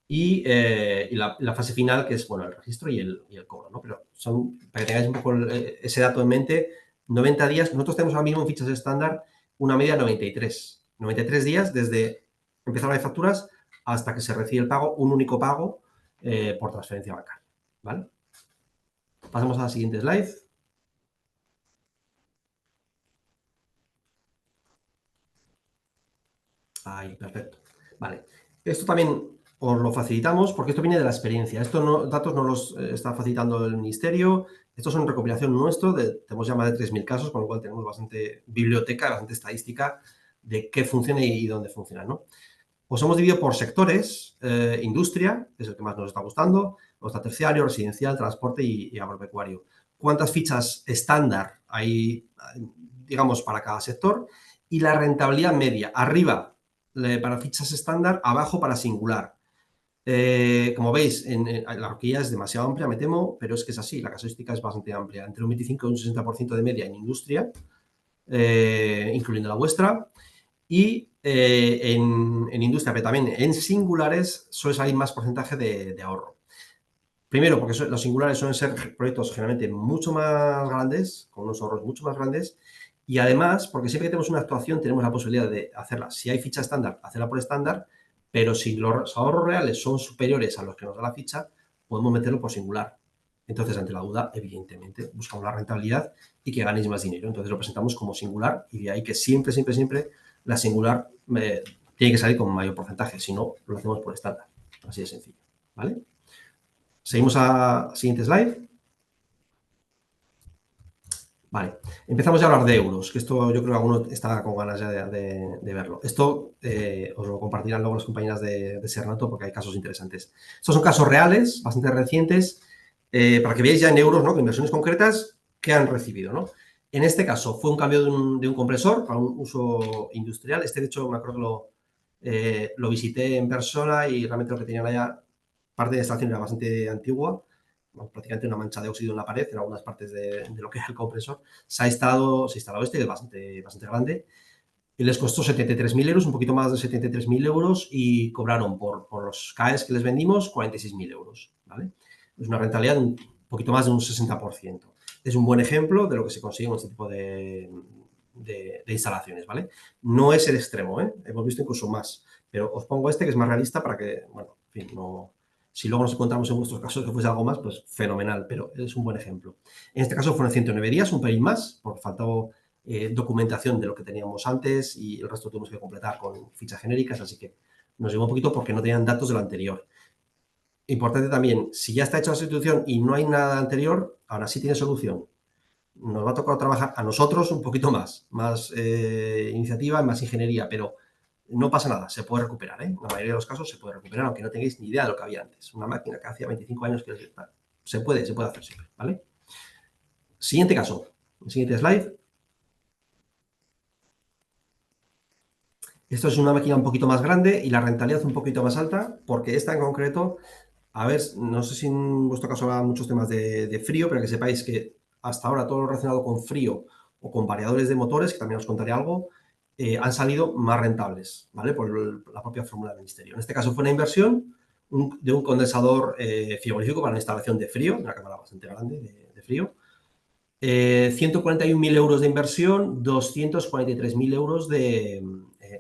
y la fase final, que es, bueno, el registro y el cobro, ¿no? Pero son, para que tengáis un poco ese dato en mente, 90 días. Nosotros tenemos ahora mismo en fichas estándar una media de 93. 93 días desde empezar a las facturas hasta que se recibe el pago, un único pago por transferencia bancaria, ¿vale? Pasamos a la siguiente slide. Ahí, perfecto. Vale. Esto también os lo facilitamos porque esto viene de la experiencia. Estos datos no los está facilitando el Ministerio. Estos son recopilación nuestro. Tenemos ya más de 3.000 casos, con lo cual tenemos bastante biblioteca, bastante estadística de qué funciona y dónde funciona, ¿no? Os hemos dividido por sectores. Industria, que es el que más nos está gustando. Luego está terciario, residencial, transporte y agropecuario. ¿Cuántas fichas estándar hay, digamos, para cada sector? Y la rentabilidad media. Arriba, para fichas estándar, abajo para singular. Como veis, la horquilla es demasiado amplia, me temo, pero es que es así, la casuística es bastante amplia, entre un 25 y un 60% de media en industria, incluyendo la vuestra, y en industria, pero también en singulares suele salir más porcentaje de ahorro. Primero, porque los singulares suelen ser proyectos generalmente mucho más grandes, con unos ahorros mucho más grandes, y además, porque siempre que tenemos una actuación tenemos la posibilidad de hacerla. Si hay ficha estándar, hacerla por estándar, pero si los ahorros reales son superiores a los que nos da la ficha, podemos meterlo por singular. Entonces, ante la duda, evidentemente, buscamos la rentabilidad y que ganéis más dinero. Entonces, lo presentamos como singular y de ahí que siempre, siempre, siempre la singular tiene que salir con mayor porcentaje. Si no, lo hacemos por estándar. Así de sencillo. ¿Vale? Seguimos a siguiente slide. Vale, empezamos ya a hablar de euros, que esto yo creo que alguno está con ganas ya de verlo. Esto os lo compartirán luego las compañeras de Sernato porque hay casos interesantes. Estos son casos reales, bastante recientes, para que veáis ya en euros, ¿no? Con inversiones concretas que han recibido, ¿no? En este caso fue un cambio de un compresor para un uso industrial. Este, de hecho, me acuerdo que lo visité en persona y realmente lo que tenían allá, parte de la estación era bastante antigua, prácticamente una mancha de óxido en la pared en algunas partes de lo que es el compresor. Se ha instalado este, que es bastante grande, y les costó 73.000 euros, un poquito más de 73.000 euros, y cobraron por los CAEs que les vendimos 46.000 euros, ¿vale? Es una rentabilidad de un poquito más de un 60%. Es un buen ejemplo de lo que se consigue con este tipo de instalaciones, ¿vale? No es el extremo, ¿eh? Hemos visto incluso más, pero os pongo este que es más realista para que, bueno, en fin, no... Si luego nos encontramos en vuestros casos que fuese algo más, pues fenomenal, pero es un buen ejemplo. En este caso fueron 109 días, un pelín más, porque faltaba documentación de lo que teníamos antes y el resto tuvimos que completar con fichas genéricas, así que nos llevó un poquito porque no tenían datos de lo anterior. Importante también, si ya está hecha la sustitución y no hay nada anterior, ahora sí tiene solución. Nos va a tocar trabajar a nosotros un poquito más iniciativa, más ingeniería, pero no pasa nada, se puede recuperar, ¿eh? En la mayoría de los casos se puede recuperar, aunque no tengáis ni idea de lo que había antes. Una máquina que hacía 25 años que se puede hacer siempre, ¿vale? Siguiente caso, siguiente slide. Esto es una máquina un poquito más grande y la rentabilidad un poquito más alta, porque esta en concreto, a ver, no sé si en vuestro caso habrá muchos temas de frío, pero que sepáis que hasta ahora todo lo relacionado con frío o con variadores de motores, que también os contaré algo, han salido más rentables, ¿vale? Por la propia fórmula del Ministerio. En este caso fue una inversión de un condensador frigorífico para una instalación de frío, una cámara bastante grande de frío. 141.000 euros de inversión, 243.000 euros de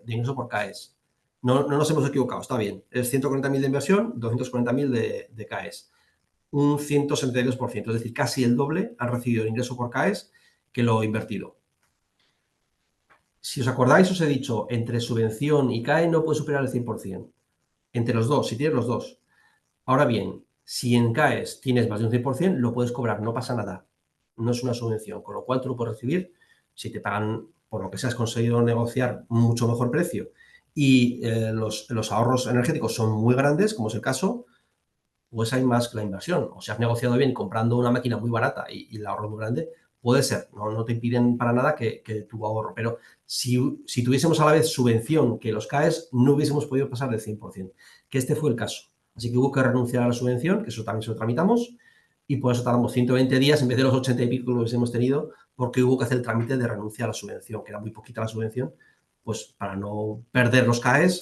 ingreso por CAES. No nos hemos equivocado, está bien. Es 140.000 de inversión, 240.000 de CAES. Un 162%, es decir, casi el doble han recibido ingreso por CAES que lo invertido. Si os acordáis, os he dicho, entre subvención y CAE no puede superar el 100%. Entre los dos, si tienes los dos. Ahora bien, si en CAES tienes más de un 100%, lo puedes cobrar, no pasa nada. No es una subvención, con lo cual tú lo puedes recibir si te pagan por lo que se has conseguido negociar mucho mejor precio y los ahorros energéticos son muy grandes, como es el caso, pues hay más que la inversión. O si has negociado bien comprando una máquina muy barata y el ahorro muy grande, puede ser, no te impiden para nada que tu ahorro. Pero si tuviésemos a la vez subvención que los CAES, no hubiésemos podido pasar del 100%, que este fue el caso. Así que hubo que renunciar a la subvención, que eso también se lo tramitamos, y por eso tardamos 120 días en vez de los 80 y pico que hubiésemos tenido, porque hubo que hacer el trámite de renuncia a la subvención, que era muy poquita la subvención, pues para no perder los CAES,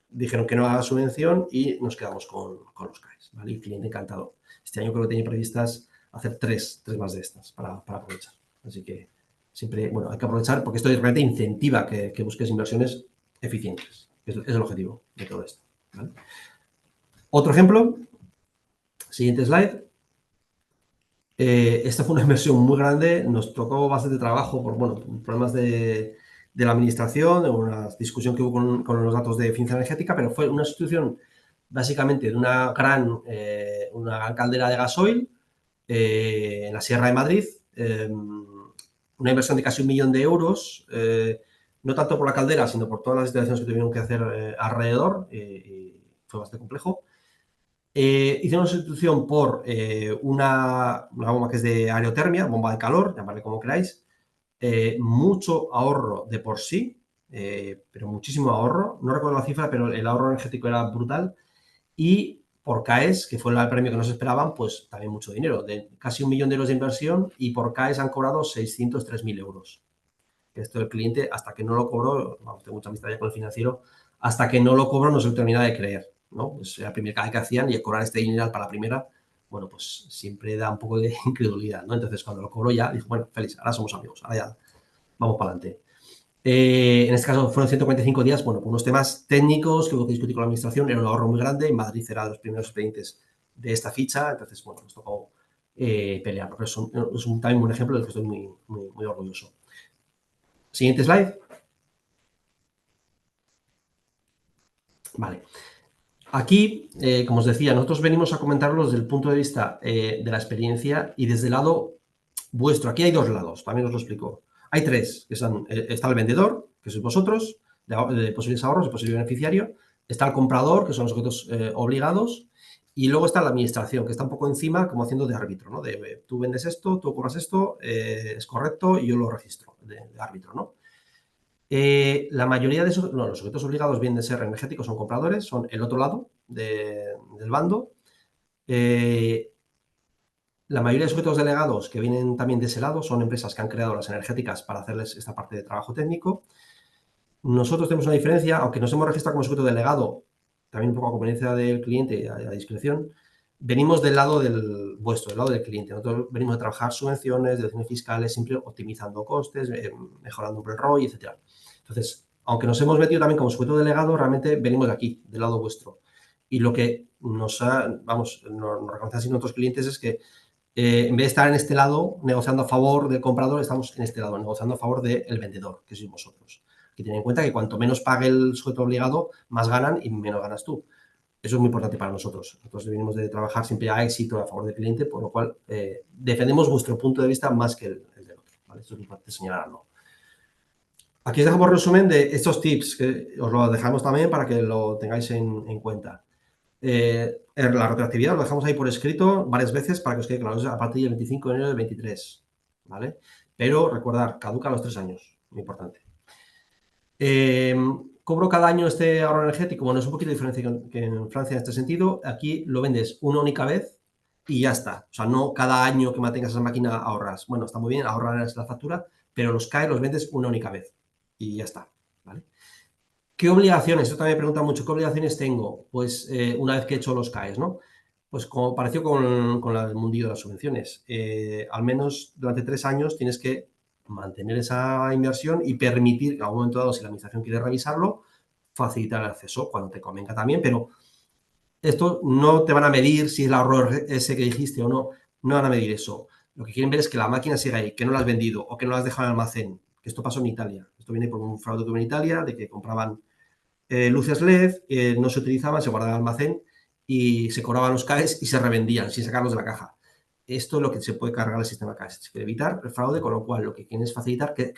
dijeron que no a la subvención y nos quedamos con los CAEs, ¿vale? Y el cliente encantado. Este año creo que tenía previstas hacer tres más de estas para aprovechar. Así que siempre, bueno, hay que aprovechar porque esto realmente incentiva que busques inversiones eficientes. Es el objetivo de todo esto, ¿vale? Otro ejemplo, siguiente slide. Esta fue una inversión muy grande, nos tocó bastante trabajo por, bueno, problemas de la administración, una discusión que hubo con los datos de eficiencia energética, pero fue una sustitución básicamente de una gran caldera de gasoil en la Sierra de Madrid, una inversión de casi 1 millón de euros, no tanto por la caldera, sino por todas las instalaciones que tuvieron que hacer alrededor, y fue bastante complejo. Hicieron una sustitución por una bomba que es de aerotermia, bomba de calor, llamarle como queráis, mucho ahorro de por sí, pero muchísimo ahorro, no recuerdo la cifra, pero el ahorro energético era brutal, y por CAES, que fue el premio que no se esperaban, pues también mucho dinero, de casi 1 millón de euros de inversión, y por CAES han cobrado 603.000 euros. Esto el cliente, hasta que no lo cobró, vamos, tengo mucha amistad ya con el financiero, hasta que no lo cobró no se lo termina de creer, ¿no? Pues era el primer CAE que hacían y cobrar este dinero para la primera, bueno, pues siempre da un poco de incredulidad, ¿no? Entonces, cuando lo cobró ya, dijo, bueno, feliz, ahora somos amigos, ahora ya vamos para adelante. En este caso fueron 145 días, bueno, con unos temas técnicos que hubo que discutir con la administración, era un ahorro muy grande, en Madrid era de los primeros expedientes de esta ficha, entonces, bueno, nos tocó pelear, pero es también un ejemplo del que estoy muy, muy, muy orgulloso. Siguiente slide. Vale. Aquí, como os decía, nosotros venimos a comentarlo desde el punto de vista de la experiencia y desde el lado vuestro. Aquí hay dos lados, también os lo explico. Hay tres, que son, está el vendedor, que sois vosotros, de posibles ahorros, de posible beneficiario. Está el comprador, que son los sujetos obligados. Y luego está la administración, que está un poco encima, como haciendo de árbitro, ¿no? De tú vendes esto, tú cobras esto, es correcto y yo lo registro, de árbitro, ¿no? La mayoría de esos, no, los sujetos obligados vienen de ser energéticos, son compradores, son el otro lado del bando. La mayoría de sujetos delegados que vienen también de ese lado son empresas que han creado las energéticas para hacerles esta parte de trabajo técnico. Nosotros tenemos una diferencia, aunque nos hemos registrado como sujeto delegado, también un poco a conveniencia del cliente y a discreción, venimos del lado del vuestro, del lado del cliente. Nosotros venimos a trabajar subvenciones, deducciones fiscales, siempre optimizando costes, mejorando el ROI, etc. Entonces, aunque nos hemos metido también como sujeto delegado, realmente venimos de aquí, del lado vuestro. Y lo que nos reconocen así nuestros clientes es que en vez de estar en este lado negociando a favor del comprador, estamos en este lado negociando a favor del vendedor, que sois vosotros. Que ten en cuenta que cuanto menos pague el sujeto obligado, más ganan y menos ganas tú. Eso es muy importante para nosotros. Nosotros venimos de trabajar siempre a éxito a favor del cliente, por lo cual defendemos vuestro punto de vista más que el del otro, ¿vale? Esto es importante señalarlo. Aquí os dejamos resumen de estos tips, que os lo dejamos también para que lo tengáis en cuenta. La retroactividad lo dejamos ahí por escrito varias veces para que os quede claro, a partir del 25 de enero del 23, ¿vale? Pero recordar, caduca a los 3 años, muy importante. ¿Cobro cada año este ahorro energético? Bueno, es un poquito diferente que en Francia en este sentido. Aquí lo vendes una única vez y ya está. O sea, no cada año que mantengas esa máquina ahorras. Bueno, está muy bien, ahorrar la factura, pero los CAE los vendes una única vez y ya está, ¿vale? ¿Qué obligaciones? Esto también me preguntan mucho. ¿Qué obligaciones tengo? Pues una vez que he hecho los CAEs, ¿no? Pues como pareció con el mundillo de las subvenciones. Al menos durante 3 años tienes que mantener esa inversión y permitir, en algún momento dado, si la administración quiere revisarlo, facilitar el acceso cuando te convenga también, pero esto no te van a medir si el ahorro ese que dijiste o no, no van a medir eso. Lo que quieren ver es que la máquina siga ahí, que no la has vendido o que no la has dejado en el almacén, que esto pasó en Italia. Esto viene por un fraude que hubo en Italia, de que compraban luces LED, no se utilizaban, se guardaban en el almacén y se cobraban los CAEs y se revendían sin sacarlos de la caja. Esto es lo que se puede cargar el sistema CAEs. Se quiere evitar el fraude, con lo cual lo que quieren es facilitar que,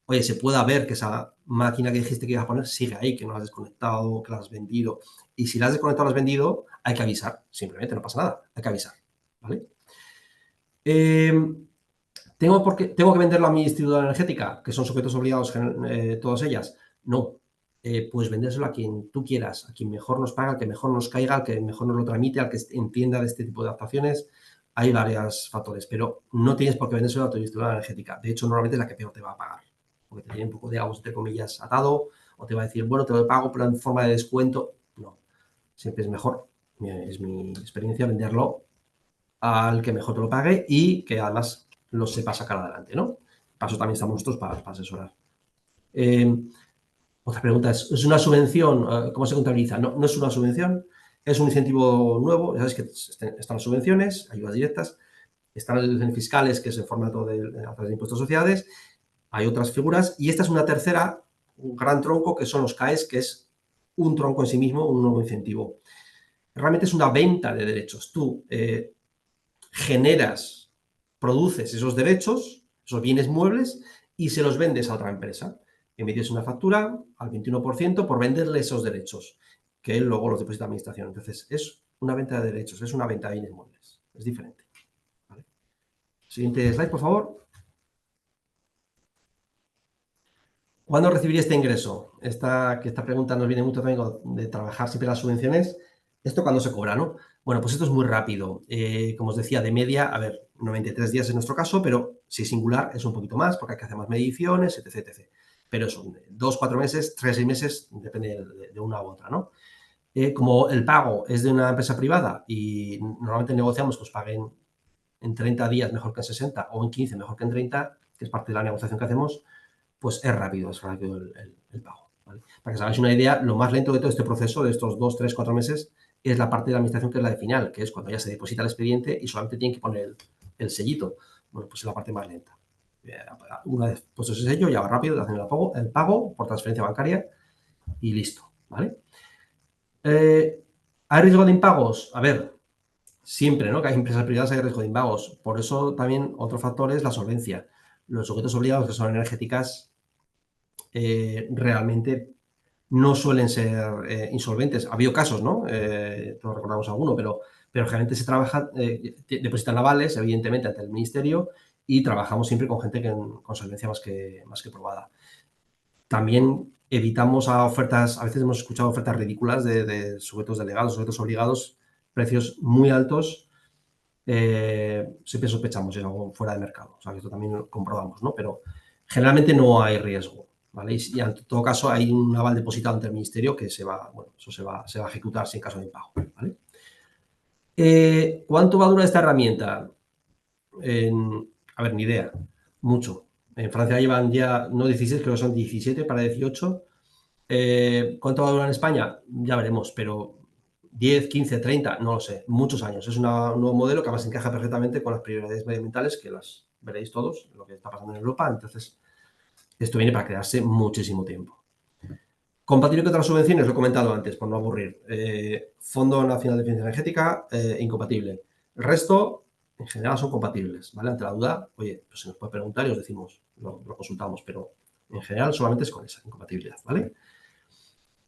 oye, se pueda ver que esa máquina que dijiste que ibas a poner sigue ahí, que no la has desconectado, que la has vendido. Y si la has desconectado o la has vendido, hay que avisar. Simplemente no pasa nada, hay que avisar, ¿vale? ¿Tengo que venderlo a mi distribuidora energética, que son sujetos obligados todas ellas? No. Puedes vendérselo a quien tú quieras, a quien mejor nos paga, al que mejor nos caiga, al que mejor nos lo tramite, al que entienda de este tipo de adaptaciones. Hay varios factores, pero no tienes por qué vendérselo a tu distribuidora energética. De hecho, normalmente es la que peor te va a pagar, porque te tiene un poco, digamos, entre comillas, atado o te va a decir, bueno, te lo pago pero en forma de descuento. No, siempre es mejor, es mi experiencia, venderlo al que mejor te lo pague y que además lo sepa sacar adelante, ¿no? Para eso también estamos nosotros para asesorar. Otra pregunta es una subvención? ¿Cómo se contabiliza? No, no es una subvención, es un incentivo nuevo. Ya sabéis que están las subvenciones, ayudas directas, están las deducciones fiscales, que es en formato a través de impuestos de sociedades, hay otras figuras, y esta es una tercera, un gran tronco, que son los CAEs, que es un tronco en sí mismo, un nuevo incentivo. Realmente es una venta de derechos. Tú generas, produces esos derechos, esos bienes muebles, y se los vendes a otra empresa. Emites una factura al 21% por venderle esos derechos, que él luego los deposita a la administración. Entonces, es una venta de derechos, es una venta de bienes muebles. Es diferente. ¿Vale? Siguiente slide, por favor. ¿Cuándo recibiría este ingreso? Esta pregunta nos viene mucho también de trabajar siempre las subvenciones. ¿Esto cuándo se cobra, no? Bueno, pues esto es muy rápido. Como os decía, de media, a ver, 93 días en nuestro caso, pero si es singular es un poquito más porque hay que hacer más mediciones, etc, etc. Pero son 2, 4 meses, 3, 6 meses, depende de una u otra, ¿no? Como el pago es de una empresa privada y normalmente negociamos que os paguen en 30 días mejor que en 60 o en 15 mejor que en 30, que es parte de la negociación que hacemos, pues es rápido el pago. ¿Vale? Para que os hagáis una idea, lo más lento de todo este proceso, de estos 2, 3, 4 meses, es la parte de la administración que es la de final, que es cuando ya se deposita el expediente y solamente tienen que poner el sellito. Bueno, pues es la parte más lenta. Una vez puesto ese sello, ya va rápido, hacen el pago por transferencia bancaria y listo. ¿Vale? ¿Hay riesgo de impagos? A ver, siempre, ¿no? Que hay empresas privadas, hay riesgo de impagos. Por eso también otro factor es la solvencia. Los sujetos obligados que son energéticas realmente no suelen ser insolventes. Ha habido casos, ¿no? Todos recordamos alguno, pero generalmente se trabaja, depositan avales, evidentemente, ante el ministerio y trabajamos siempre con gente con solvencia más que probada. También evitamos a veces hemos escuchado ofertas ridículas de sujetos delegados, sujetos obligados, precios muy altos. Siempre sospechamos de algo fuera de mercado. O sea, que esto también lo comprobamos, ¿no? Pero generalmente no hay riesgo, ¿vale? Y en todo caso hay un aval depositado ante el ministerio que eso se va a ejecutar sin caso de impago, ¿vale? ¿Cuánto va a durar esta herramienta? A ver, ni idea. Mucho. En Francia llevan ya, no 16, creo que son 17 para 18. ¿Cuánto va a durar en España? Ya veremos, pero 10, 15, 30, no lo sé, muchos años. Es un nuevo modelo que además encaja perfectamente con las prioridades medioambientales, que las veréis todos, lo que está pasando en Europa. Entonces, esto viene para quedarse muchísimo tiempo. Compatible con otras subvenciones, lo he comentado antes, por no aburrir. Fondo Nacional de Eficiencia Energética, incompatible. El resto, en general, son compatibles, ¿vale? Ante la duda, oye, pues se nos puede preguntar y os decimos, lo consultamos, pero en general solamente es con esa incompatibilidad, ¿vale?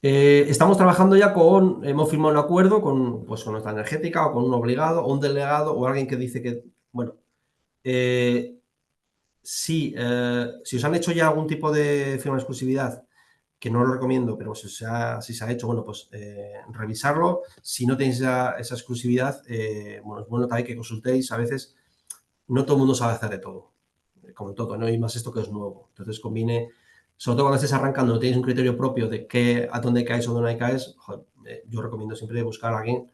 Estamos trabajando ya hemos firmado un acuerdo con nuestra energética o con un obligado o un delegado o alguien que dice que, bueno, si os han hecho ya algún tipo de firma de exclusividad, que no lo recomiendo, pero si se ha hecho, bueno, pues revisarlo. Si no tenéis esa exclusividad, bueno, es bueno también que consultéis. A veces no todo el mundo sabe hacer de todo, como todo, ¿no? Y más esto que es nuevo. Entonces conviene, sobre todo cuando estés arrancando, no tenéis un criterio propio de a dónde caes o dónde no caes, yo recomiendo siempre buscar a alguien,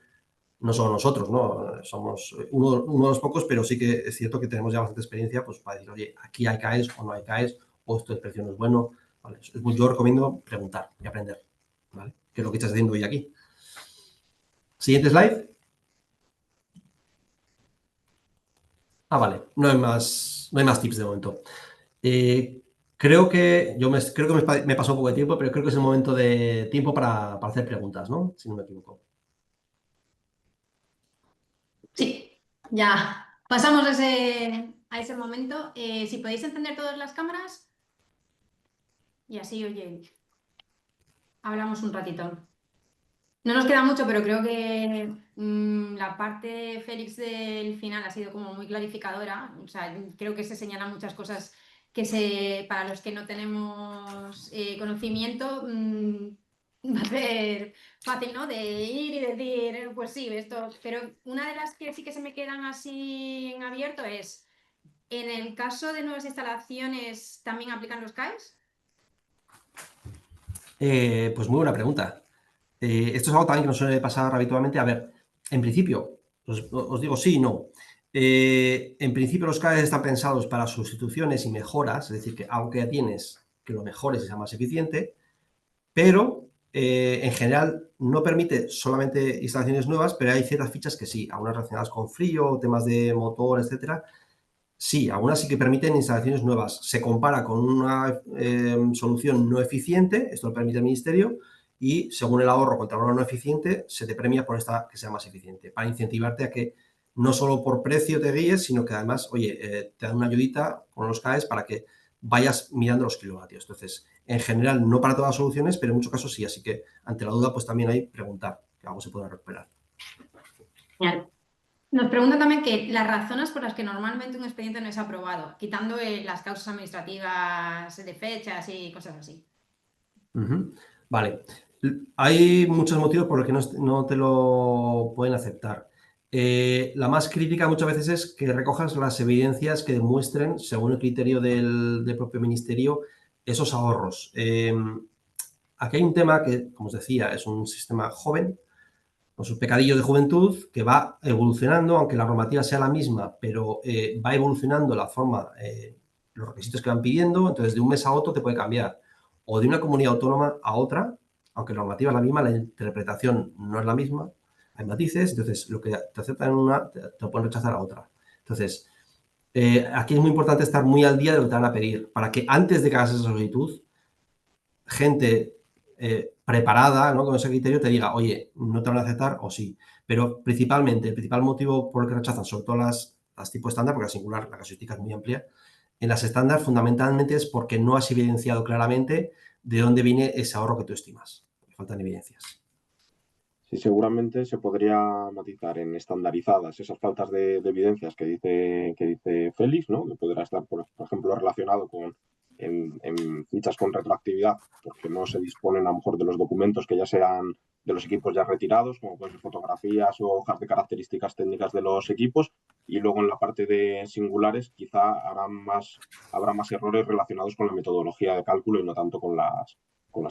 no solo nosotros, ¿no? Somos uno de los pocos, pero sí que es cierto que tenemos ya bastante experiencia, pues para decir, oye, aquí hay CAEs o no hay CAEs, o esto de precio no es bueno, ¿vale? Yo recomiendo preguntar y aprender, ¿vale? Que es lo que estás haciendo hoy aquí. Siguiente slide. Vale, no hay más tips de momento. Creo que me pasó un poco de tiempo, pero creo que es el momento de tiempo para hacer preguntas, ¿no? Si no me equivoco. Sí, ya pasamos a ese momento. Si podéis encender todas las cámaras y así, oye, hablamos un ratito. No nos queda mucho, pero creo que la parte, Félix, del final ha sido como muy clarificadora. O sea, creo que se señalan muchas cosas para los que no tenemos conocimiento, va a ser fácil, ¿no? De ir y decir, pues sí, esto. Pero una de las que sí que se me quedan así en abierto es, ¿en el caso de nuevas instalaciones también aplican los CAEs? Pues muy buena pregunta. Esto es algo también que nos suele pasar habitualmente. A ver, en principio, os digo sí y no. En principio los CAEs están pensados para sustituciones y mejoras, es decir, que aunque ya tienes, que lo mejores y sea más eficiente, pero en general no permite solamente instalaciones nuevas, pero hay ciertas fichas que sí, algunas relacionadas con frío, temas de motor, etcétera. Sí, algunas sí que permiten instalaciones nuevas. Se compara con una solución no eficiente, esto lo permite el ministerio, y según el ahorro contra una no eficiente, se te premia por esta que sea más eficiente, para incentivarte a que no solo por precio te guíes, sino que además, oye, te dan una ayudita con los CAEs para que vayas mirando los kilovatios. Entonces, en general, no para todas las soluciones, pero en muchos casos sí. Así que, ante la duda, pues también hay preguntar, que algo se pueda recuperar. Genial. Nos preguntan también que las razones por las que normalmente un expediente no es aprobado, quitando las causas administrativas de fechas y cosas así. Vale. Hay muchos motivos por los que no te lo pueden aceptar. La más crítica muchas veces es que recojas las evidencias que demuestren, según el criterio del propio ministerio, esos ahorros. Aquí hay un tema que, como os decía, es un sistema joven, con sus pecadillos de juventud, que va evolucionando, aunque la normativa sea la misma, pero va evolucionando la forma, los requisitos que van pidiendo, entonces de un mes a otro te puede cambiar, o de una comunidad autónoma a otra, aunque la normativa es la misma, la interpretación no es la misma, hay matices, entonces lo que te aceptan en una, te lo pueden rechazar a otra. Entonces, aquí es muy importante estar muy al día de lo que te van a pedir, para que antes de que hagas esa solicitud, gente preparada, ¿no? Con ese criterio te diga, oye, no te van a aceptar o sí. Pero principalmente, el principal motivo por el que rechazan, sobre todo las tipo estándar, porque la singular, la casuística es muy amplia, en las estándar fundamentalmente es porque no has evidenciado claramente de dónde viene ese ahorro que tú estimas. Faltan evidencias. Sí, seguramente se podría matizar en estandarizadas esas faltas de evidencias que dice Félix, ¿no? Que podrá estar, por ejemplo, relacionado con en fichas con retroactividad, porque no se disponen a lo mejor de los documentos que ya sean de los equipos ya retirados, como pueden ser fotografías o hojas de características técnicas de los equipos, y luego en la parte de singulares quizá habrá más errores relacionados con la metodología de cálculo y no tanto con las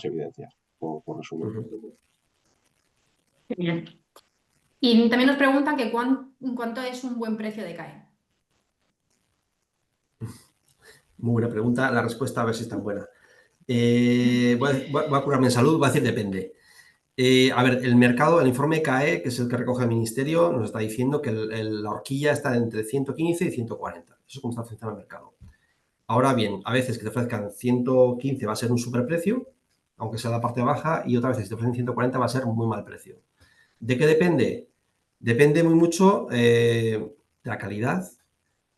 evidencias, por resumir. Genial. Y también nos preguntan que cuánto es un buen precio de CAE. Muy buena pregunta. La respuesta, a ver si es tan buena. Voy a curarme en salud, voy a decir depende. A ver, el mercado, el informe CAE, que es el que recoge el ministerio, nos está diciendo que la horquilla está entre 115 y 140. Eso es como está funcionando el mercado. Ahora bien, a veces que te ofrezcan 115 va a ser un superprecio, aunque sea la parte baja, y otras veces que te ofrecen 140 va a ser un muy mal precio. ¿De qué depende? Depende muy mucho de la calidad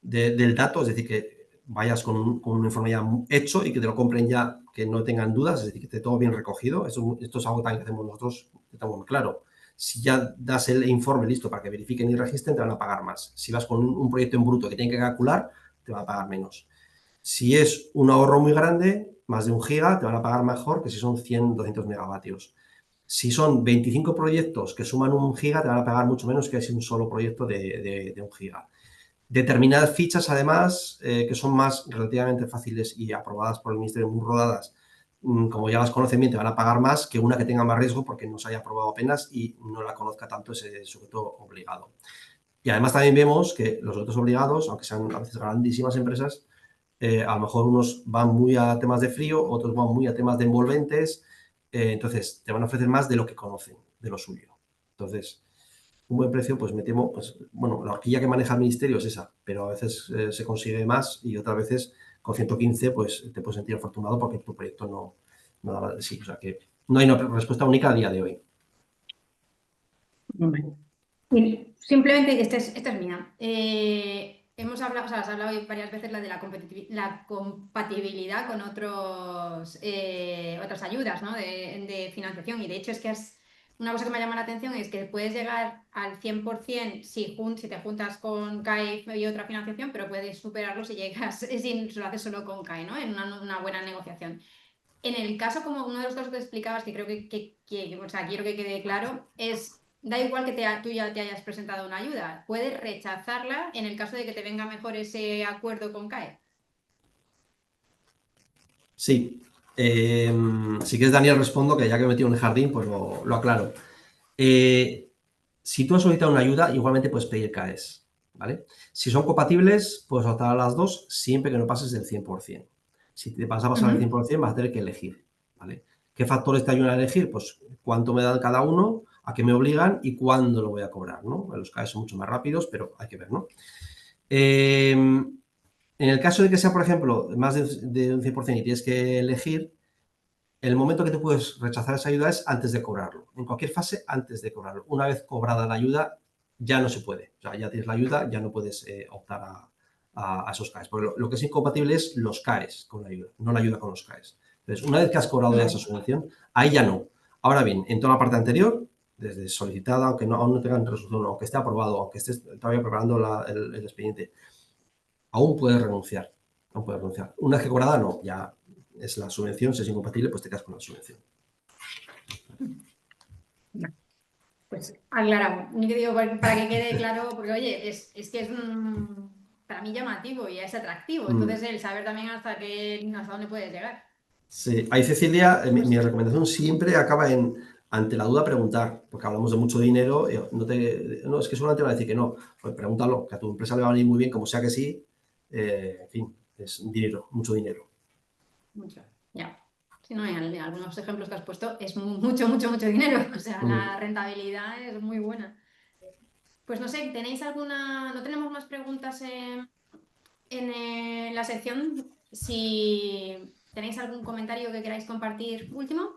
del dato, es decir, que vayas con un informe ya hecho y que te lo compren ya, que no tengan dudas, es decir, que esté todo bien recogido. Esto es algo también que hacemos nosotros, que estamos muy claro. Si ya das el informe listo para que verifiquen y registren, te van a pagar más. Si vas con un proyecto en bruto que tienen que calcular, te van a pagar menos. Si es un ahorro muy grande, más de 1 giga, te van a pagar mejor que si son 100, 200 megavatios. Si son 25 proyectos que suman 1 giga, te van a pagar mucho menos que si un solo proyecto de 1 giga. Determinadas fichas, además, que son más relativamente fáciles y aprobadas por el Ministerio, muy rodadas, como ya las conocen bien, te van a pagar más que una que tenga más riesgo porque no se haya aprobado apenas y no la conozca tanto ese sujeto obligado. Y además también vemos que los sujetos obligados, aunque sean a veces grandísimas empresas, a lo mejor unos van muy a temas de frío, otros van muy a temas de envolventes, entonces te van a ofrecer más de lo que conocen, de lo suyo. Entonces, un buen precio, pues me temo, pues, bueno, la horquilla que maneja el ministerio es esa, pero a veces se consigue más y otras veces con 115 pues te puedes sentir afortunado porque tu proyecto no da de sí. O sea que no hay una respuesta única a día de hoy. Y simplemente, esta es mía. Hemos hablado, o sea, has hablado varias veces la de la compatibilidad con otras ayudas, ¿no? de financiación. Y de hecho es que una cosa que me llama la atención es que puedes llegar al 100% si te juntas con CAE y otra financiación, pero puedes superarlo si llegas, si lo haces solo con CAE, ¿no? En una buena negociación. En el caso, como uno de los casos que explicabas, que creo o sea, quiero que quede claro, es, da igual que tú ya te hayas presentado una ayuda, puedes rechazarla en el caso de que te venga mejor ese acuerdo con CAE. Sí, Si quieres, Daniel, respondo, que ya que me he metido en el jardín, pues lo aclaro. Si tú has solicitado una ayuda, igualmente puedes pedir CAES, ¿vale? Si son compatibles, puedes optar a las dos siempre que no pases del 100%. Si te vas a pasar del 100%, vas a tener que elegir, ¿vale? ¿Qué factores te ayudan a elegir? Pues cuánto me dan cada uno, a qué me obligan y cuándo lo voy a cobrar, ¿no? Los CAES son mucho más rápidos, pero hay que ver, ¿no? En el caso de que sea, por ejemplo, más de un 100% y tienes que elegir, el momento que tú puedes rechazar esa ayuda es antes de cobrarlo. En cualquier fase, antes de cobrarlo. Una vez cobrada la ayuda, ya no se puede. O sea, ya tienes la ayuda, ya no puedes optar a esos CAES. Porque lo que es incompatible es los CAES con la ayuda, no la ayuda con los CAES. Entonces, una vez que has cobrado ya esa subvención, ahí ya no. Ahora bien, en toda la parte anterior, desde solicitada, aunque aún no tengan resolución, aunque esté aprobado, aunque estés todavía preparando el expediente, aún puedes renunciar. Aún puedes renunciar. Una vez que cobrada, no. Ya es la subvención, si es incompatible, pues te quedas con la subvención. Pues aclaramos. Yo digo, para que quede claro, porque oye, es que es para mí llamativo y es atractivo. Entonces, el saber también hasta dónde puedes llegar. Sí, ahí Cecilia, mi recomendación siempre acaba en, ante la duda, preguntar, porque hablamos de mucho dinero, no, es que solamente va a decir que no, pues pregúntalo, que a tu empresa le va a venir muy bien, como sea que sí, en fin, es dinero, mucho dinero. Mucho, ya. Si no, en algunos ejemplos que has puesto es mucho, mucho, mucho dinero. O sea, la rentabilidad es muy buena. Pues no sé, ¿tenéis alguna...? No tenemos más preguntas en la sección. Si tenéis algún comentario que queráis compartir último.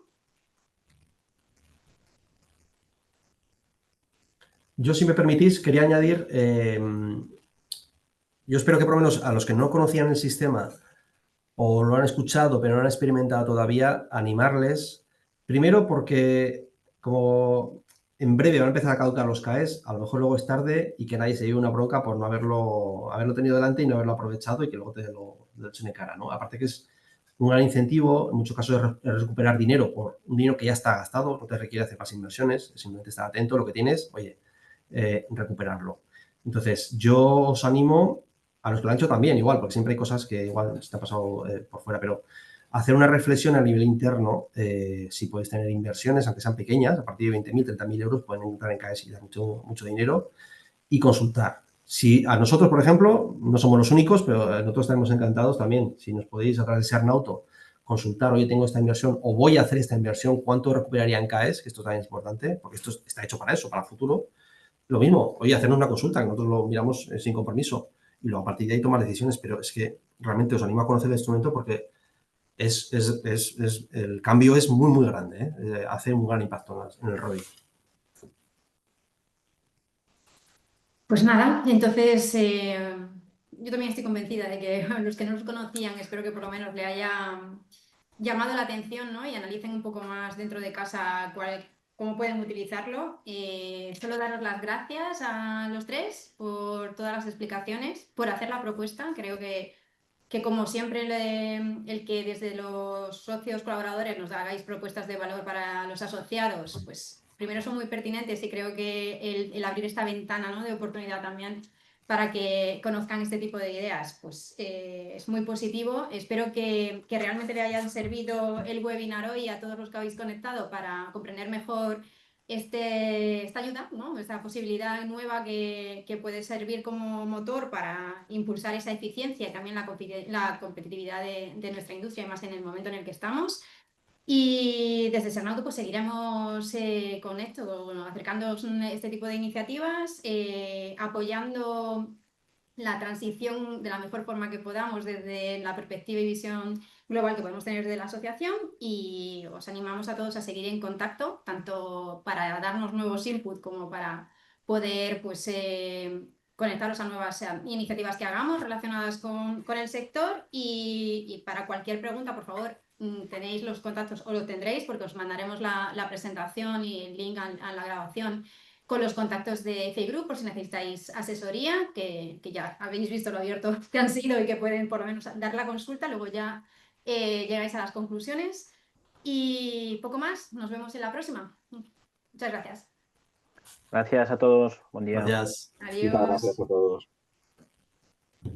Yo, si me permitís, quería añadir, yo espero que por lo menos a los que no conocían el sistema o lo han escuchado pero no han experimentado todavía, animarles. Primero porque como en breve van a empezar a caducar los CAES, a lo mejor luego es tarde y que nadie se lleve una bronca por no haberlo tenido delante y no haberlo aprovechado y que luego te lo echen de cara, ¿no? Aparte que es un gran incentivo, en muchos casos, de recuperar dinero por un dinero que ya está gastado, no te requiere hacer más inversiones, simplemente estar atento a lo que tienes, oye, recuperarlo. Entonces, yo os animo, a los que lo han hecho también, igual, porque siempre hay cosas que igual se te ha pasado por fuera, pero hacer una reflexión a nivel interno, si podéis tener inversiones, aunque sean pequeñas, a partir de 20.000, 30.000 euros, pueden entrar en CAES y dar mucho, mucho dinero, y consultar. Si a nosotros, por ejemplo, no somos los únicos, pero nosotros estaremos encantados también, si nos podéis a través de Searnauto consultar, oye, tengo esta inversión o voy a hacer esta inversión, ¿cuánto recuperaría en CAES? Que esto también es importante, porque esto está hecho para eso, para el futuro. Lo mismo, oye, hacernos una consulta, que nosotros lo miramos sin compromiso y luego a partir de ahí tomar decisiones, pero es que realmente os animo a conocer el instrumento porque el cambio es muy, muy grande, ¿eh? Hace un gran impacto en el ROI. Pues nada, entonces yo también estoy convencida de que los que no los conocían, espero que por lo menos le haya llamado la atención, ¿no? Y analicen un poco más dentro de casa cómo pueden utilizarlo. Solo daros las gracias a los tres por todas las explicaciones, por hacer la propuesta. Creo que como siempre el que desde los socios colaboradores nos hagáis propuestas de valor para los asociados, pues primero son muy pertinentes y creo que el abrir esta ventana, ¿no?, de oportunidad también para que conozcan este tipo de ideas, pues es muy positivo. Espero que realmente le hayan servido el webinar hoy a todos los que habéis conectado para comprender mejor esta ayuda, ¿no?, esta posibilidad nueva que puede servir como motor para impulsar esa eficiencia y también la competitividad de nuestra industria, y más en el momento en el que estamos. Y desde Searnauto pues seguiremos con esto, acercándoos a este tipo de iniciativas, apoyando la transición de la mejor forma que podamos desde la perspectiva y visión global que podemos tener de la asociación, y os animamos a todos a seguir en contacto, tanto para darnos nuevos input como para poder pues, conectaros a nuevas iniciativas que hagamos relacionadas con el sector, y para cualquier pregunta, por favor, tenéis los contactos, o lo tendréis porque os mandaremos la presentación y el link a la grabación con los contactos de FEI por si necesitáis asesoría, que ya habéis visto lo abierto que han sido y que pueden por lo menos dar la consulta, luego ya llegáis a las conclusiones. Y poco más, nos vemos en la próxima. Muchas gracias. Gracias a todos, buen día. Gracias. Adiós. Muchas gracias a todos.